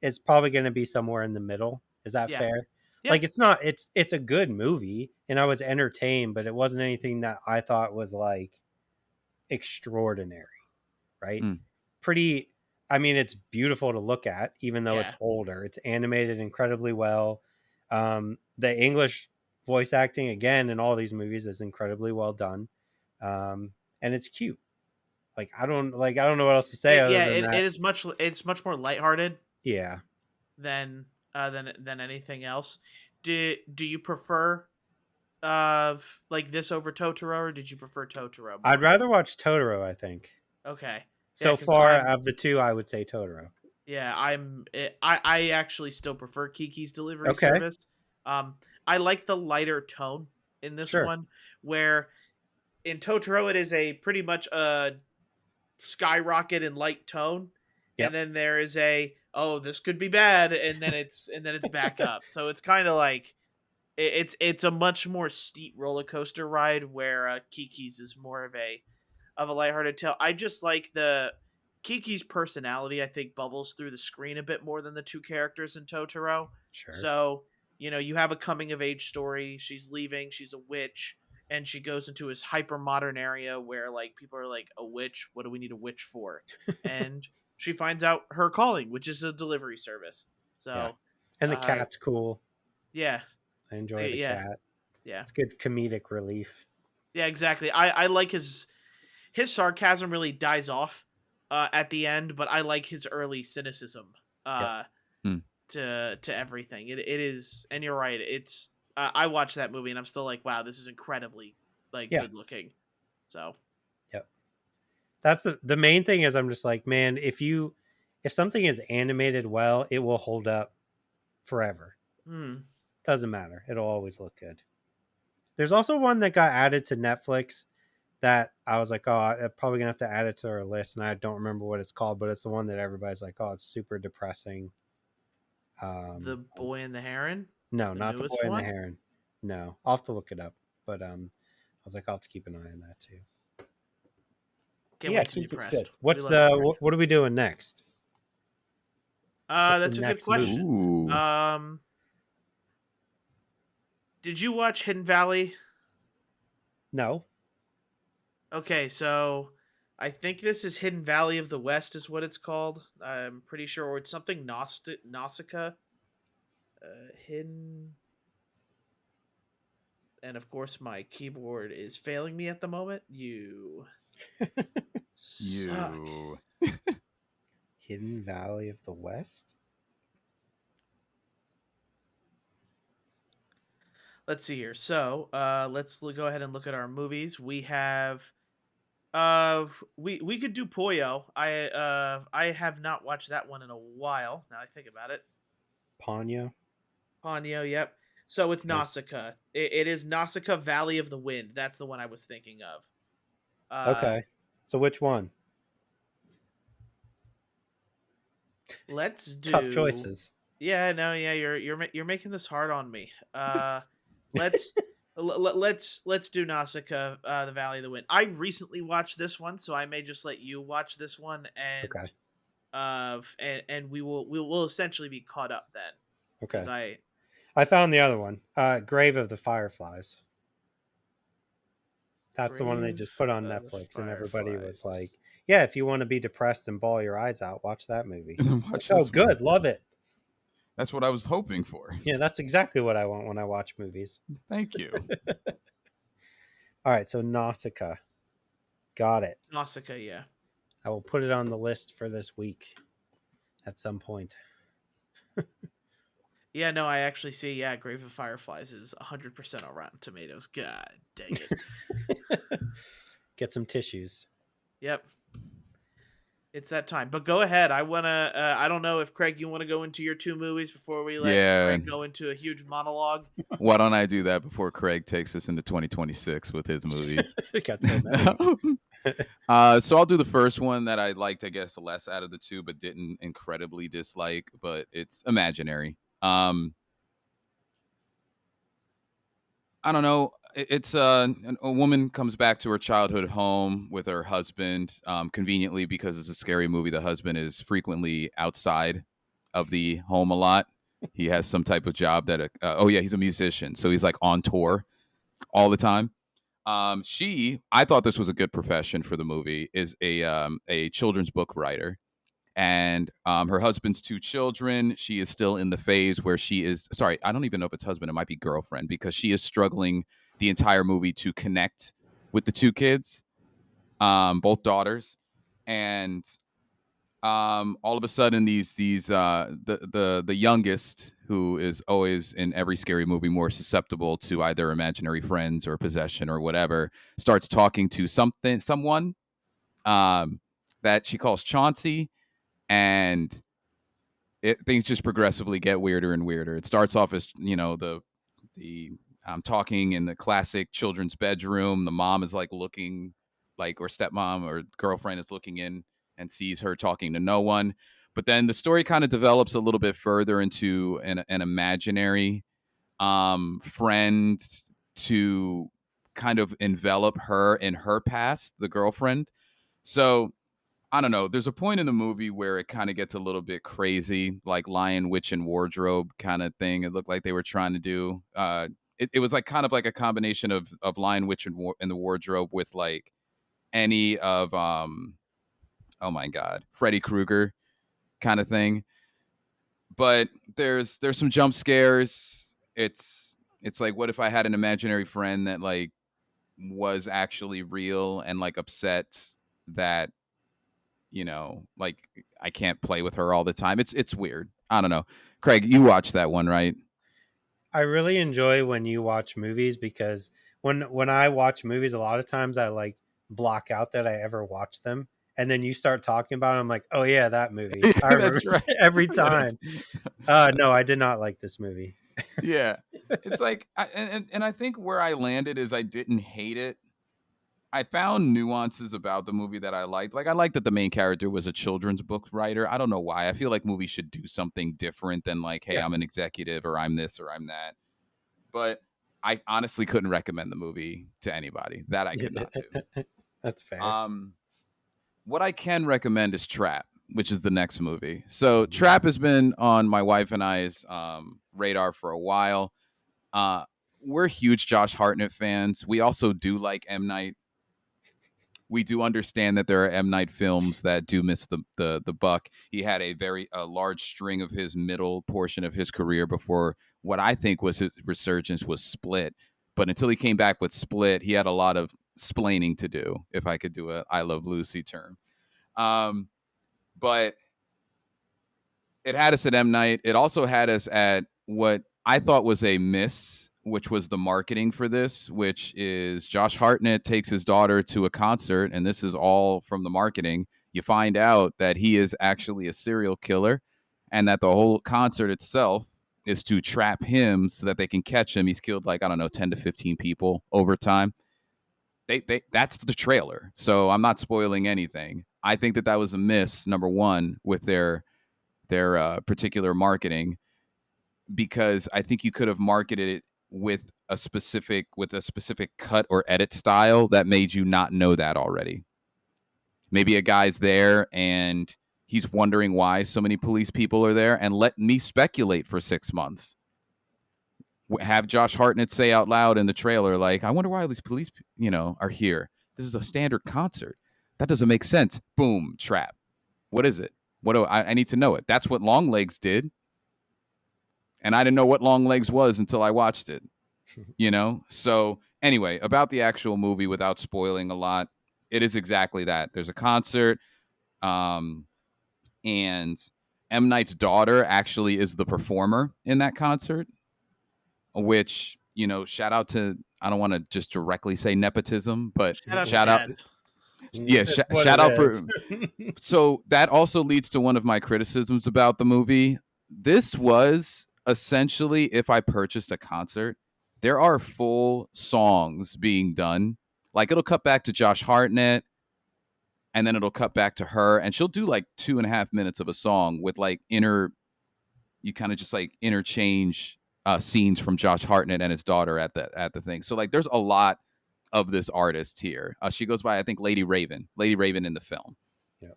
it's probably going to be somewhere in the middle. Is that Yeah, fair? yeah, Like it's not. It's a good movie, and I was entertained, but it wasn't anything that I thought was like extraordinary. Right? Mm. Pretty. I mean, it's beautiful to look at, even though it's yeah. older. It's animated incredibly well. The English voice acting again in all these movies is incredibly well done, and it's cute. I don't know what else to say other Yeah. than It that. is much. It's much more lighthearted Yeah, than than anything else. Do you prefer like this over Totoro, or did you prefer Totoro I'd more? rather watch Totoro. I think Okay. Yeah, so because far of the two, I would say Totoro. I actually still prefer Kiki's delivery Okay, service. Um, I like the lighter tone in this sure. one, where in Totoro it is a pretty much a skyrocket and light tone, and Yep. then there is a oh this could be bad, and then it's back up. So it's kind of like it's a much more steep roller coaster ride, where Kiki's is more of a lighthearted tale. I just like the Kiki's personality, I think, bubbles through the screen a bit more than the two characters in Totoro. Sure. So, you have a coming of age story. She's leaving, she's a witch, and she goes into this hyper modern area where like people are like, a witch, what do we need a witch for? And she finds out her calling, which is a delivery service. Yeah, So, and the uh cat's cool. yeah. I enjoy the Yeah. cat. Yeah. It's good comedic relief. Yeah, exactly. I like his sarcasm really dies off at the end, but I like his early cynicism Yep. uh, Mm. to everything. It is, and you're right. It's I watched that movie and I'm still like, wow, this is incredibly like Yeah. good looking. So Yep. That's the main thing is I'm just like, man, if something is animated well, it will hold up forever. hmm. Doesn't matter. It'll always look good. There's also one that got added to Netflix that I was like, oh, I'm probably gonna have to add it to our list, and I don't remember what it's called, but it's the one that everybody's like, oh, it's super depressing. The Boy and the Heron, No, the not the Boy newest and the one. Heron. No, I'll have to look it up. But I was like, I'll have to keep an eye on that too. But Can't yeah, wait to be Kiki's good. depressed. We love What are we doing next? What's the that's a good next movie? question. Ooh. Did you watch Hidden Valley? No. Okay, so I think this is Hidden Valley of the West is what it's called. I'm pretty sure, or it's something Nausicaa. Hidden, and of course my keyboard is failing me at the moment. You suck. You. Hidden Valley of the West? Let's see here. So, let's go ahead and look at our movies. We have we could do Poyo. I have not watched that one in a while. Now I think about it. Ponyo? Ponyo, yep. So it's Okay. Nausicaa. It is Nausicaa Valley of the Wind. That's the one I was thinking of. Okay. So which one? Let's Tough do. choices. Yeah, no, yeah, you're making this hard on me. Let's let's do Nausicaa, the Valley of the Wind. I recently watched this one, so I may just let you watch this one, Okay. and we will essentially be caught up then, because Okay. I I found the other one. Grave of the Fireflies. That's the one they Grave just put on of the Netflix, and everybody was Fireflies. like, "Yeah, if you want to be depressed and bawl your eyes out, watch that movie." And then Like, watch oh, this one. good, love it. That's what I was hoping for. Yeah, that's exactly what I want when I watch movies. Thank you. All right, so Nausicaa, got it. Nausicaa, yeah. I will put it on the list for this week at some point. Yeah, no, I actually see. Yeah, Grave of Fireflies is 100% on Rotten Tomatoes. God dang it. Get some tissues. Yep. It's that time. But go ahead. I wanna. I don't know if Craig, you want to go into your 2 movies before we let Yeah. Craig go into a huge monologue. Why don't I do that before Craig takes us into 2026 with his movies? Got so many. So I'll do the first one that I liked, I guess, less out of the two, but didn't incredibly dislike. But it's Imaginary. I don't know. It's a woman comes back to her childhood home with her husband. Conveniently, because it's a scary movie, the husband is frequently outside of the home a lot. He has some type of job that, he's a musician, so he's like on tour all the time. I thought this was a good profession for the movie, is a children's book writer, and her husband's 2 children. She is still in the phase where she is, sorry, I don't even know if it's husband, it might be girlfriend, because she is struggling the entire movie to connect with the 2 kids, both daughters. And all of a sudden the youngest, who is always in every scary movie more susceptible to either imaginary friends or possession or whatever, starts talking to someone that she calls Chauncey, and things just progressively get weirder and weirder. It starts off as, the talking in the classic children's bedroom. The mom is like looking, like, or stepmom or girlfriend is looking in and sees her talking to no one. But then the story kind of develops a little bit further into an imaginary friend to kind of envelop her in her past, the girlfriend. So I don't know. There's a point in the movie where it kind of gets a little bit crazy, like Lion, Witch, and Wardrobe kind of thing. It looked like they were trying to do. It was like kind of like a combination of Lion, Witch, and the Wardrobe with like any of oh my god, Freddy Krueger kind of thing. But there's some jump scares. It's like, what if I had an imaginary friend that like was actually real and like upset that, like I can't play with her all the time. It's weird. I don't know. Craig, you watched that one, right? I really enjoy when you watch movies, because when I watch movies, a lot of times I like block out that I ever watched them, and then you start talking about it, I'm like, oh yeah, that movie. I remember That's right. every time. No, I did not like this movie. Yeah, it's like, and I think where I landed is I didn't hate it. I found nuances about the movie that I liked. Like, I liked that the main character was a children's book writer. I don't know why. I feel like movies should do something different than like, hey, Yeah. I'm an executive, or I'm this, or I'm that. But I honestly couldn't recommend the movie to anybody. That I could not do. That's fair. What I can recommend is Trap, which is the next movie. So Trap has been on my wife and I's radar for a while. We're huge Josh Hartnett fans. We also do like M. Night. We do understand that there are M. Night films that do miss the buck. He had a large string of his middle portion of his career before what I think was his resurgence was Split. But until he came back with Split, he had a lot of splaining to do, if I could do a I Love Lucy term. But it had us at M. Night. It also had us at what I thought was a miss, which was the marketing for this, which is Josh Hartnett takes his daughter to a concert, and this is all from the marketing. You find out that he is actually a serial killer, and that the whole concert itself is to trap him so that they can catch him. He's killed, like, I don't know, 10 to 15 people over time. That's the trailer, so I'm not spoiling anything. I think that was a miss, number one, with their particular marketing, because I think you could have marketed it with a specific cut or edit style that made you not know that already. Maybe a guy's there and he's wondering why so many police people are there, and let me speculate for 6 months. Have Josh Hartnett say out loud in the trailer, like, I wonder why all these police, are here. This is a standard concert. That doesn't make sense. Boom, trap. What is it? I need to know it. That's what Longlegs did. And I didn't know what Longlegs was until I watched it, So anyway, about the actual movie, without spoiling a lot, it is exactly that. There's a concert, and M. Night's daughter actually is the performer in that concert, which, shout out to, I don't want to just directly say nepotism, but shout out. Yeah, shout out for. So that also leads to one of my criticisms about the movie. This was essentially, if I purchased a concert, there are full songs being done. Like it'll cut back to Josh Hartnett, and then it'll cut back to her, and she'll do like 2.5 minutes of a song with like you kind of just like interchange scenes from Josh Hartnett and his daughter at the thing. So like, there's a lot of this artist here. She goes by, I think, Lady Raven in the film. Yeah.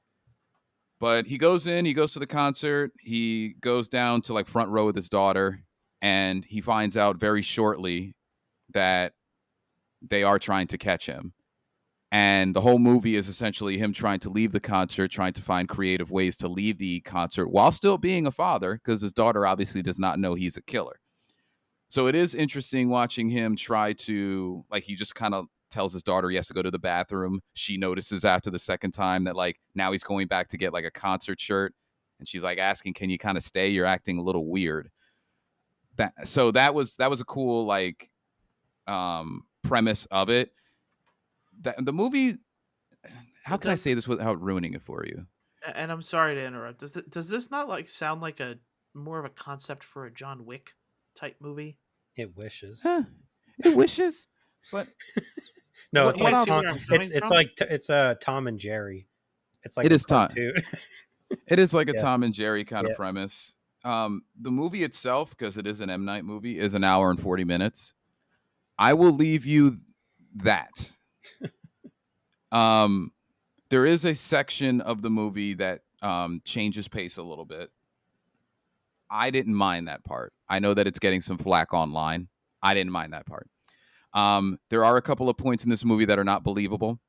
But he goes to the concert. He goes down to like front row with his daughter, and he finds out very shortly that they are trying to catch him. And the whole movie is essentially him trying to leave the concert, trying to find creative ways to leave the concert while still being a father, because his daughter obviously does not know he's a killer. So it is interesting watching him try to, like, he just kind of tells his daughter he has to go to the bathroom. She notices after the second time that, like, now he's going back to get, like, a concert shirt. And she's, like, asking, can you kind of stay? You're acting a little weird. So that was a cool, like, premise of it. The movie, how can I say this without ruining it for you? And I'm sorry to interrupt. Does this not like sound like a more of a concept for a John Wick type movie? It wishes. It wishes, but no, it's like Tom and Jerry. It's like it is Tom. It is like a Tom and Jerry kind of premise. The movie itself, because it is an M. Night movie, is an hour and 40 minutes. I will leave you that. There is a section of the movie that changes pace a little bit. I didn't mind that part. I know that it's getting some flack online. I didn't mind that part. There are a couple of points in this movie that are not believable.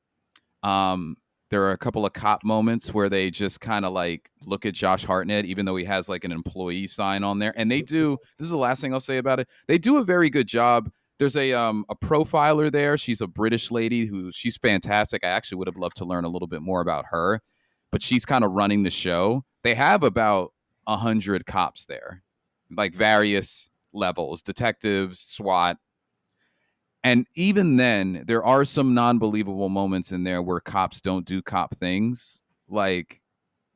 There are a couple of cop moments where they just kind of like look at Josh Hartnett, even though he has like an employee sign on there. And they do, this is the last thing I'll say about it. They do a very good job. There's a profiler there. She's a British lady she's fantastic. I actually would have loved to learn a little bit more about her, but she's kind of running the show. They have about 100 cops there, like various levels, detectives, SWAT. And even then, there are some non-believable moments in there where cops don't do cop things, like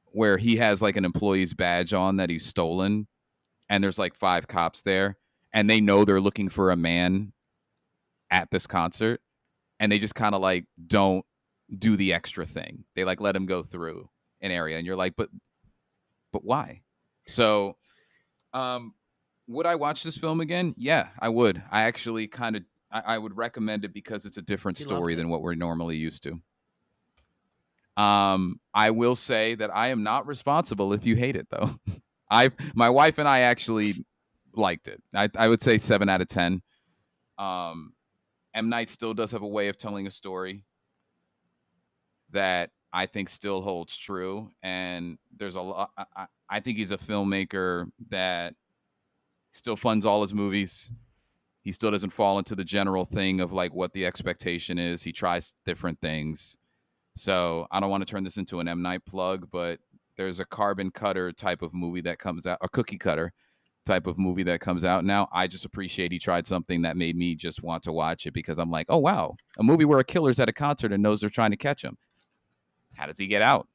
where he has like an employee's badge on that he's stolen, and there's like 5 cops there, and they know they're looking for a man at this concert, and they just kind of like don't do the extra thing. They like let him go through an area, and you're like, but why? So, would I watch this film again? Yeah, I would. I actually kind of, I would recommend it because it's a different story than what we're normally used to. I will say that I am not responsible if you hate it, though. My wife and I actually liked it. I would say 7 out of 10. M. Night still does have a way of telling a story that I think still holds true. And there's a lot, I think he's a filmmaker that still funds all his movies. He still doesn't fall into the general thing of like what the expectation is. He tries different things. So I don't want to turn this into an M. Night plug, but there's a Carbon Cutter type of movie that comes out, a Cookie Cutter type of movie that comes out now. I just appreciate he tried something that made me just want to watch it, because I'm like, oh, wow, a movie where a killer's at a concert and knows they're trying to catch him. How does he get out?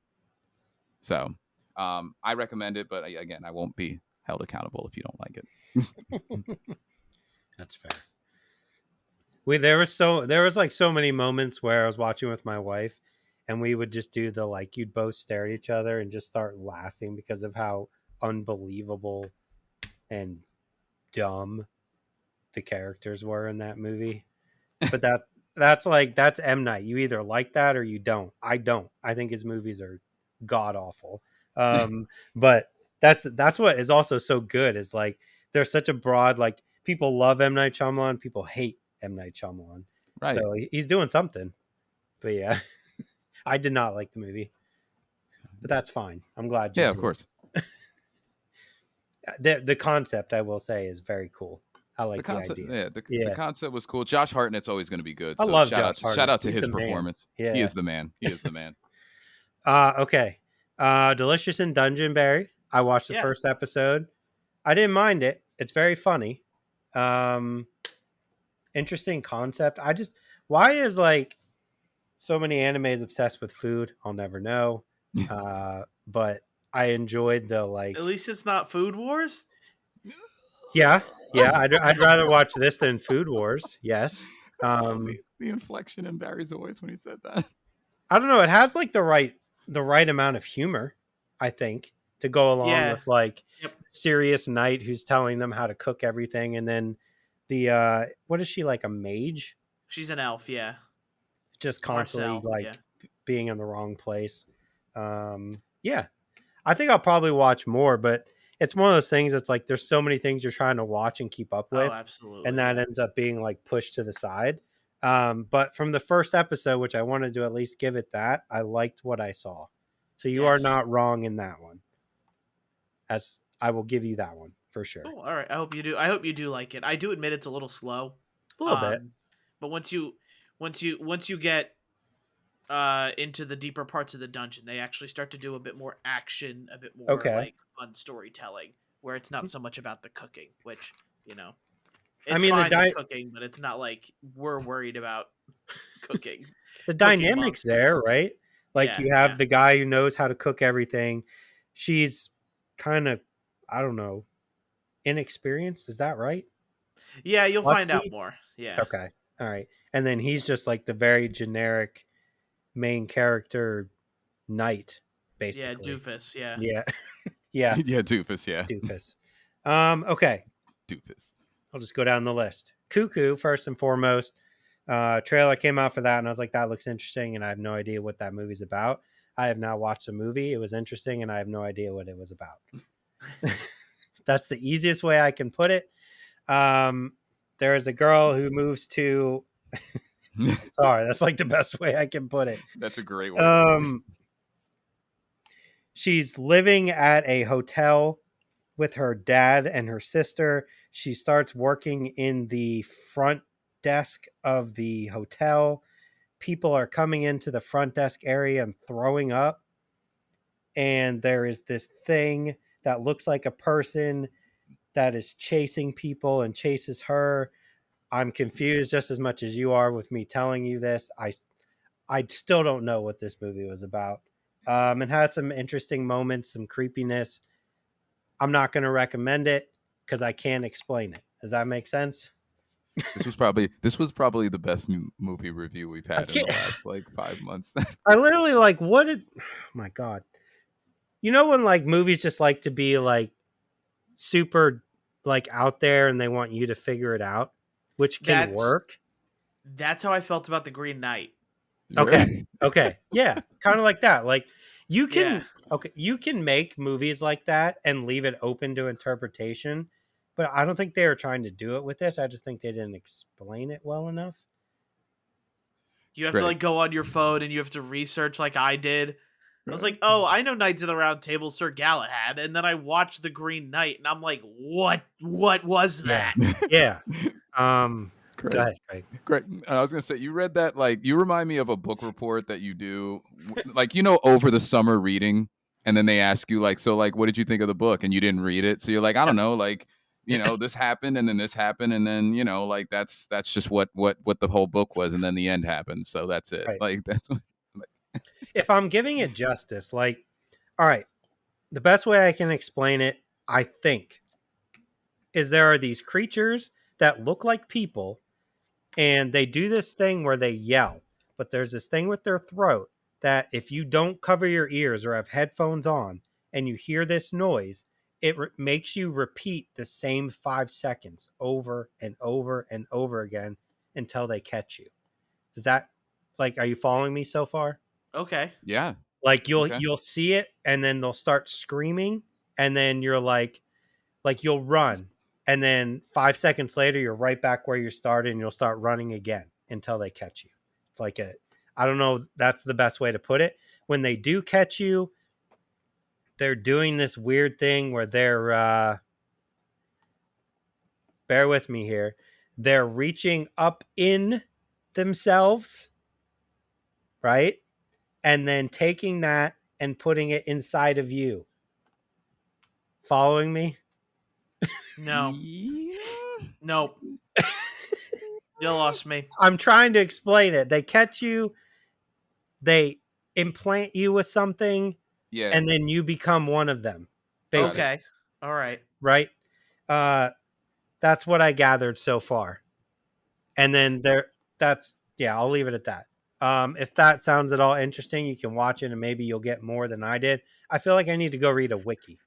So I recommend it, but again, I won't be held accountable if you don't like it. That's fair. There was like so many moments where I was watching with my wife, and we would just do the like, you'd both stare at each other and just start laughing because of how unbelievable and dumb the characters were in that movie. But that's M. Night. You either like that or you don't. I don't. I think his movies are god awful. But that's what is also so good, is like there's such a broad, like, people love M. Night Shyamalan, people hate M. Night Shyamalan. Right. So he's doing something. But yeah, I did not like the movie, but that's fine. I'm glad you Yeah, did. of course. The concept, I will say, is very cool. I like the concept. The idea. The concept was cool. Josh Hartnett's always going to be good. So I love Josh Hartnett. Shout out to He's his performance. Yeah. He is the man. He is the man. Okay. Delicious in Dungeonberry. I watched the first episode. I didn't mind it. It's very funny. Interesting concept. Why is like so many animes obsessed with food. I'll never know. But I enjoyed the At like. least it's not Food Wars. Yeah, yeah. I'd rather watch this than Food Wars. Yes. Oh, the inflection in Barry's voice when he said that. I don't know. It has like the right amount of humor, I think, to go along Yeah. with like Yep. serious knight who's telling them how to cook everything, and then the what is she, like a mage? She's an elf. Yeah. Just constantly Marcel. Yeah. like being in the wrong place. Yeah, I think I'll probably watch more, but it's one of those things that's like there's so many things you're trying to watch and keep up Oh, with, and absolutely. that Yeah. ends up being like pushed to the side. But from the first episode, which I wanted to at least give it that, I liked what I saw. So you are Yes. not wrong in that one. As I will give you that one for sure. Oh, all right. I hope you do. I hope you do like it. I do admit it's a little slow. A little bit. But once you get into the deeper parts of the dungeon, they actually start to do a bit more action, a bit more Okay. like fun storytelling, where it's not so much about the cooking, which it's I mean, fine the cooking, but it's not like we're worried about cooking. the Cooking dynamics there, monsters. right? Like Yeah, you have yeah. the guy who knows how to cook everything. She's kind of, I don't know, inexperienced. Is that right? Yeah, you'll find out Klutzy? more. Yeah. Okay. All right. And then he's just like the very generic main character knight, Yeah, basically. doofus. Yeah. Yeah. Yeah. Yeah, doofus. Yeah, Doofus. Okay. doofus. I'll just go down the list. Cuckoo, first and foremost. Trailer came out for that, and I was like, that looks interesting, and I have no idea what that movie's about. I have now watched the movie. It was interesting, and I have no idea what it was about. That's the easiest way I can put it. There is a girl who moves to. Sorry, that's like the best way I can put it. That's a great way. She's living at a hotel with her dad and her sister. She starts working in the front desk of the hotel. People are coming into the front desk area and throwing up. And there is this thing that looks like a person that is chasing people and chases her. I'm confused just as much as you are with me telling you this. I still don't know what this movie was about. It has some interesting moments, some creepiness. I'm not going to recommend it because I can't explain it. Does that make sense? This was probably the best movie review we've had in the last like 5 months. I literally like what did oh my god. You know when like movies just like to be like super like out there and they want you to figure it out, which can work. That's how I felt about the Green Knight. Okay. Okay. Yeah. Kind of like that. Like you can you can make movies like that and leave it open to interpretation, but I don't think they were trying to do it with this. I just think they didn't explain it well enough. You have to like go on your phone and you have to research like I did. I was like, oh, I know Knights of the Round Table, Sir Galahad, and then I watched the Green Knight, and I'm like, what was that? Yeah. Go ahead, Craig. Great. I was gonna say, you read that, like, you remind me of a book report that you do, like, over the summer reading, and then they ask you, like, so, like, what did you think of the book? And you didn't read it, so you're like, I don't know, like, this happened, and then this happened, and then like that's just what the whole book was, and then the end happened, so that's it. Right. Like that's what, if I'm giving it justice, like, all right, the best way I can explain it, I think, is there are these creatures that look like people, and they do this thing where they yell, but there's this thing with their throat that if you don't cover your ears or have headphones on and you hear this noise, it makes you repeat the same 5 seconds over and over and over again until they catch you. Is that like, are you following me so far? Okay. Yeah. Like you'll see it and then they'll start screaming and then you're like you'll run and then 5 seconds later you're right back where you started and you'll start running again until they catch you. It's like I don't know, that's the best way to put it. When they do catch you, they're doing this weird thing where they're bear with me here. They're reaching up in themselves, right? And then taking that and putting it inside of you. Following me? No. Nope. You lost me. I'm trying to explain it. They catch you they implant you with something Yeah, and then you become one of them, got it. basically. Okay. All right. Right? Uh, that's what I gathered so far. And then I'll leave it at that. If that sounds at all interesting, you can watch it and maybe you'll get more than I did. I feel like I need to go read a wiki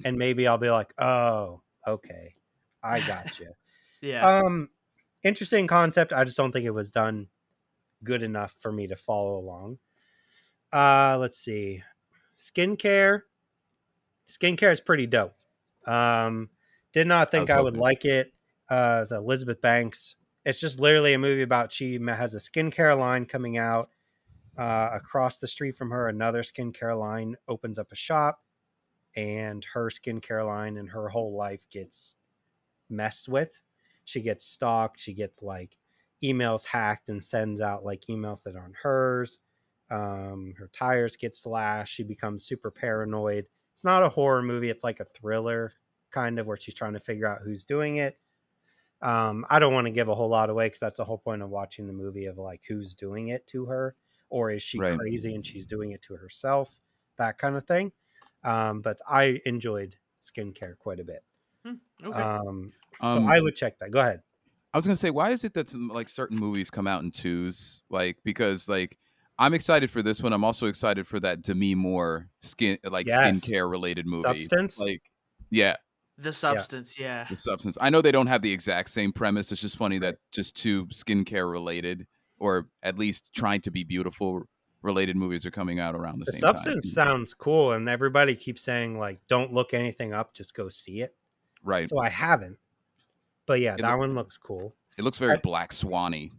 and maybe I'll be like, oh, okay, I got you. Yeah. Interesting concept. I just don't think it was done good enough for me to follow along. Let's see. Skincare. Skincare is pretty dope. Did not I think was I would hoping. like it. It's Elizabeth Banks. It's just literally a movie about she has a skincare line coming out. Across the street from her, another skincare line opens up a shop, and her skincare line and her whole life gets messed with. She gets stalked. She gets like emails hacked and sends out like emails that aren't hers. Her tires get slashed. She becomes super paranoid. It's not a horror movie. It's like a thriller kind of where she's trying to figure out who's doing it. I don't want to give a whole lot away because that's the whole point of watching the movie of like who's doing it to her, or is she Right. crazy and she's doing it to herself, that kind of thing. But I enjoyed skincare quite a bit. Okay. So Um, I would check that. Go ahead. I was gonna say, why is it that like certain movies come out in twos? Like because like I'm excited for this one. I'm also excited for that Demi Moore Yes. skincare related movie. Substance. Like, yeah, The Yeah. substance. Yeah. the substance. I know they don't have the exact same premise. It's just funny Right. that just two skincare related, or at least trying to be beautiful related movies are coming out around the The same time. substance sounds cool, and everybody keeps saying like, "Don't look anything up, just go see it." Right. So I haven't, but yeah, It that look one looks cool. it looks very I, Black Swanny,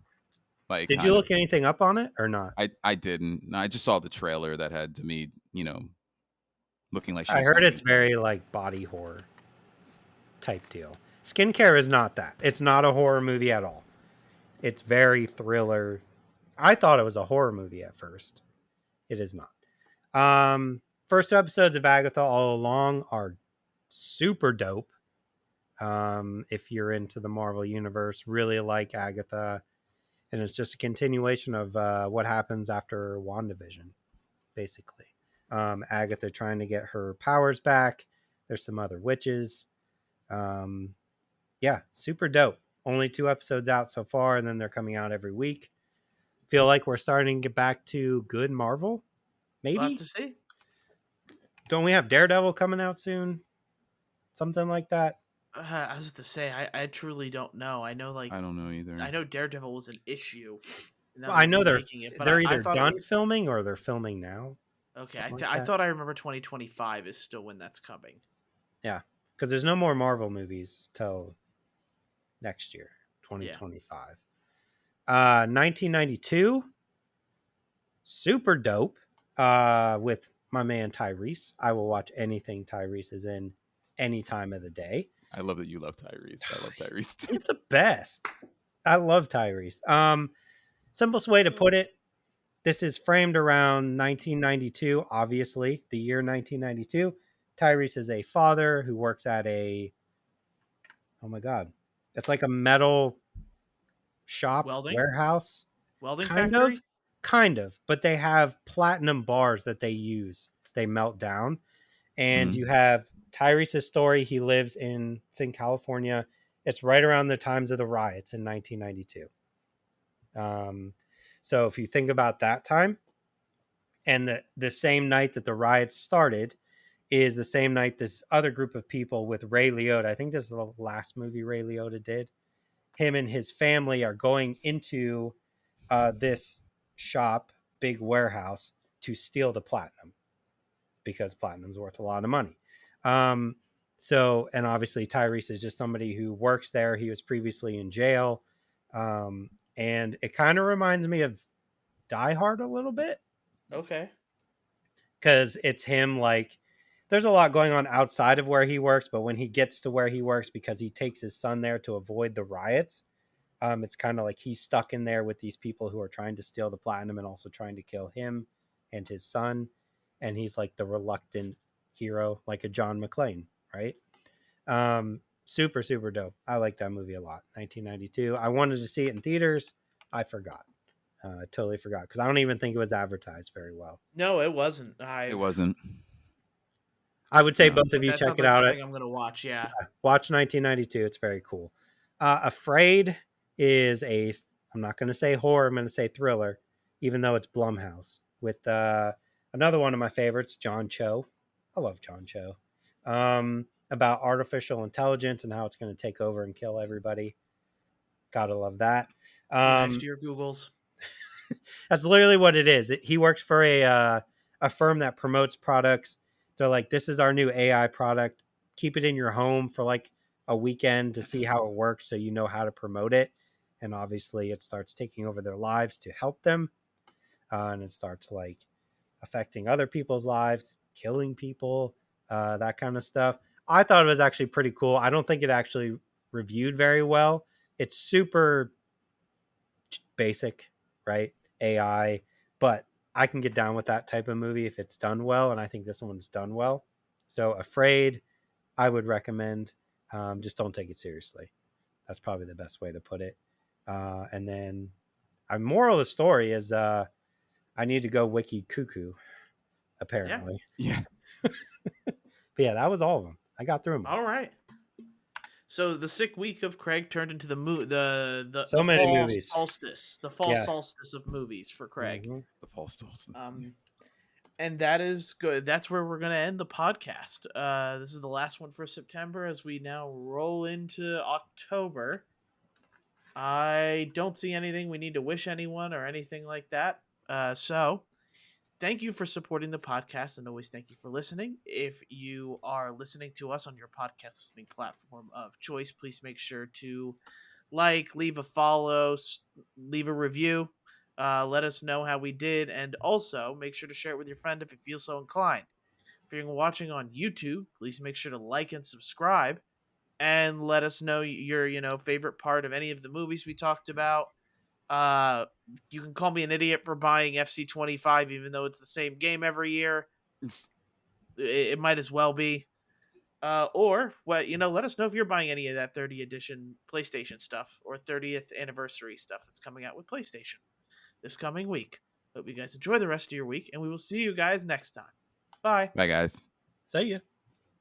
like did you kind of. look anything up on it or not? I didn't. No, I just saw the trailer that had to me, looking like she I was heard going it's to. very like body horror type deal. Skincare is not that. It's not a horror movie at all. It's very thriller. I thought it was a horror movie at first. It is not. First two episodes of Agatha All Along are super dope. If you're into the Marvel universe, really like Agatha, and it's just a continuation of what happens after WandaVision, basically. Agatha trying to get her powers back. There's some other witches. Um, yeah, super dope. Only two episodes out so far, and then they're coming out every week. Feel like we're starting to get back to good Marvel. We'll have Maybe. to see. Don't we have Daredevil coming out soon? Something like that. I was to say, I truly don't know. I know, like, I don't know either. I know Daredevil was an issue. And now Well, I they're know remaking it, but they're I either thought it done was filming or they're filming now. okay. Something like I that. thought I remember 2025 is still when that's coming. Yeah, because there's no more Marvel movies till next year, Yeah. 2025. 1992, super dope. With my man Tyrese. I will watch anything Tyrese is in any time of the day. I love that you love Tyrese. I love Tyrese too. He's the best. I love Tyrese. Simplest way to put it, this is framed around 1992, obviously, the year 1992. Tyrese is a father who works at oh my God, it's like a metal shop, Welding? warehouse, Welding kind factory? of, kind of, but they have platinum bars that they use. They melt down. And Mhm. you have Tyrese's story. He lives it's in California. It's right around the times of the riots in 1992. So if you think about that time, and the same night that the riots started is the same night this other group of people with Ray Liotta. I think this is the last movie Ray Liotta did. Him and his family are going into this shop, big warehouse, to steal the platinum because platinum's worth a lot of money. And obviously Tyrese is just somebody who works there. He was previously in jail. And it kind of reminds me of Die Hard a little bit Okay. because it's him like there's a lot going on outside of where he works, but when he gets to where he works, because he takes his son there to avoid the riots, it's kind of like he's stuck in there with these people who are trying to steal the platinum and also trying to kill him and his son. And he's like the reluctant hero, like a John McClane, right? Super, super dope. I like that movie a lot. 1992. I wanted to see it in theaters. I forgot. I totally forgot because I don't even think it was advertised very well. No, it wasn't. It wasn't. I would say No. both of you That check sounds it like out. something I'm gonna watch. Yeah. Watch 1992. It's very cool. Afraid is I'm not going to say horror. I'm going to say thriller, even though it's Blumhouse with another one of my favorites, John Cho. I love John Cho. About artificial intelligence and how it's going to take over and kill everybody. Gotta love that. Next to your Googles. That's literally what it is. He works for a firm that promotes products. They're like, this is our new AI product. Keep it in your home for like a weekend to see how it works so you know how to promote it. And obviously it starts taking over their lives to help them. And it starts like affecting other people's lives, killing people, that kind of stuff. I thought it was actually pretty cool. I don't think it actually reviewed very well. It's super basic, right? AI, but I can get down with that type of movie if it's done well, and I think this one's done well. So Afraid, I would recommend. Just don't take it seriously. That's probably the best way to put it. And then a moral of the story is I need to go wiki Cuckoo, apparently. Yeah. But yeah, that was all of them. I got through them. All right. So the sick week of Craig turned into the So many fall movies. solstice, the fall solstice of movies for Craig. Mm-hmm. The fall solstice. And that is good. That's where we're gonna end the podcast. This is the last one for September as we now roll into October. I don't see anything we need to wish anyone or anything like that. So thank you for supporting the podcast, and always thank you for listening. If you are listening to us on your podcast listening platform of choice, please make sure to leave a follow, leave a review. Let us know how we did, and also make sure to share it with your friend if you feel so inclined. If you're watching on YouTube, please make sure to like and subscribe, and let us know your favorite part of any of the movies we talked about. You can call me an idiot for buying FC25, even though it's the same game every year. It might as well be. Or let us know if you're buying any of that 30th edition PlayStation stuff or 30th anniversary stuff that's coming out with PlayStation this coming week. Hope you guys enjoy the rest of your week, and we will see you guys next time. Bye. Bye, guys. See ya.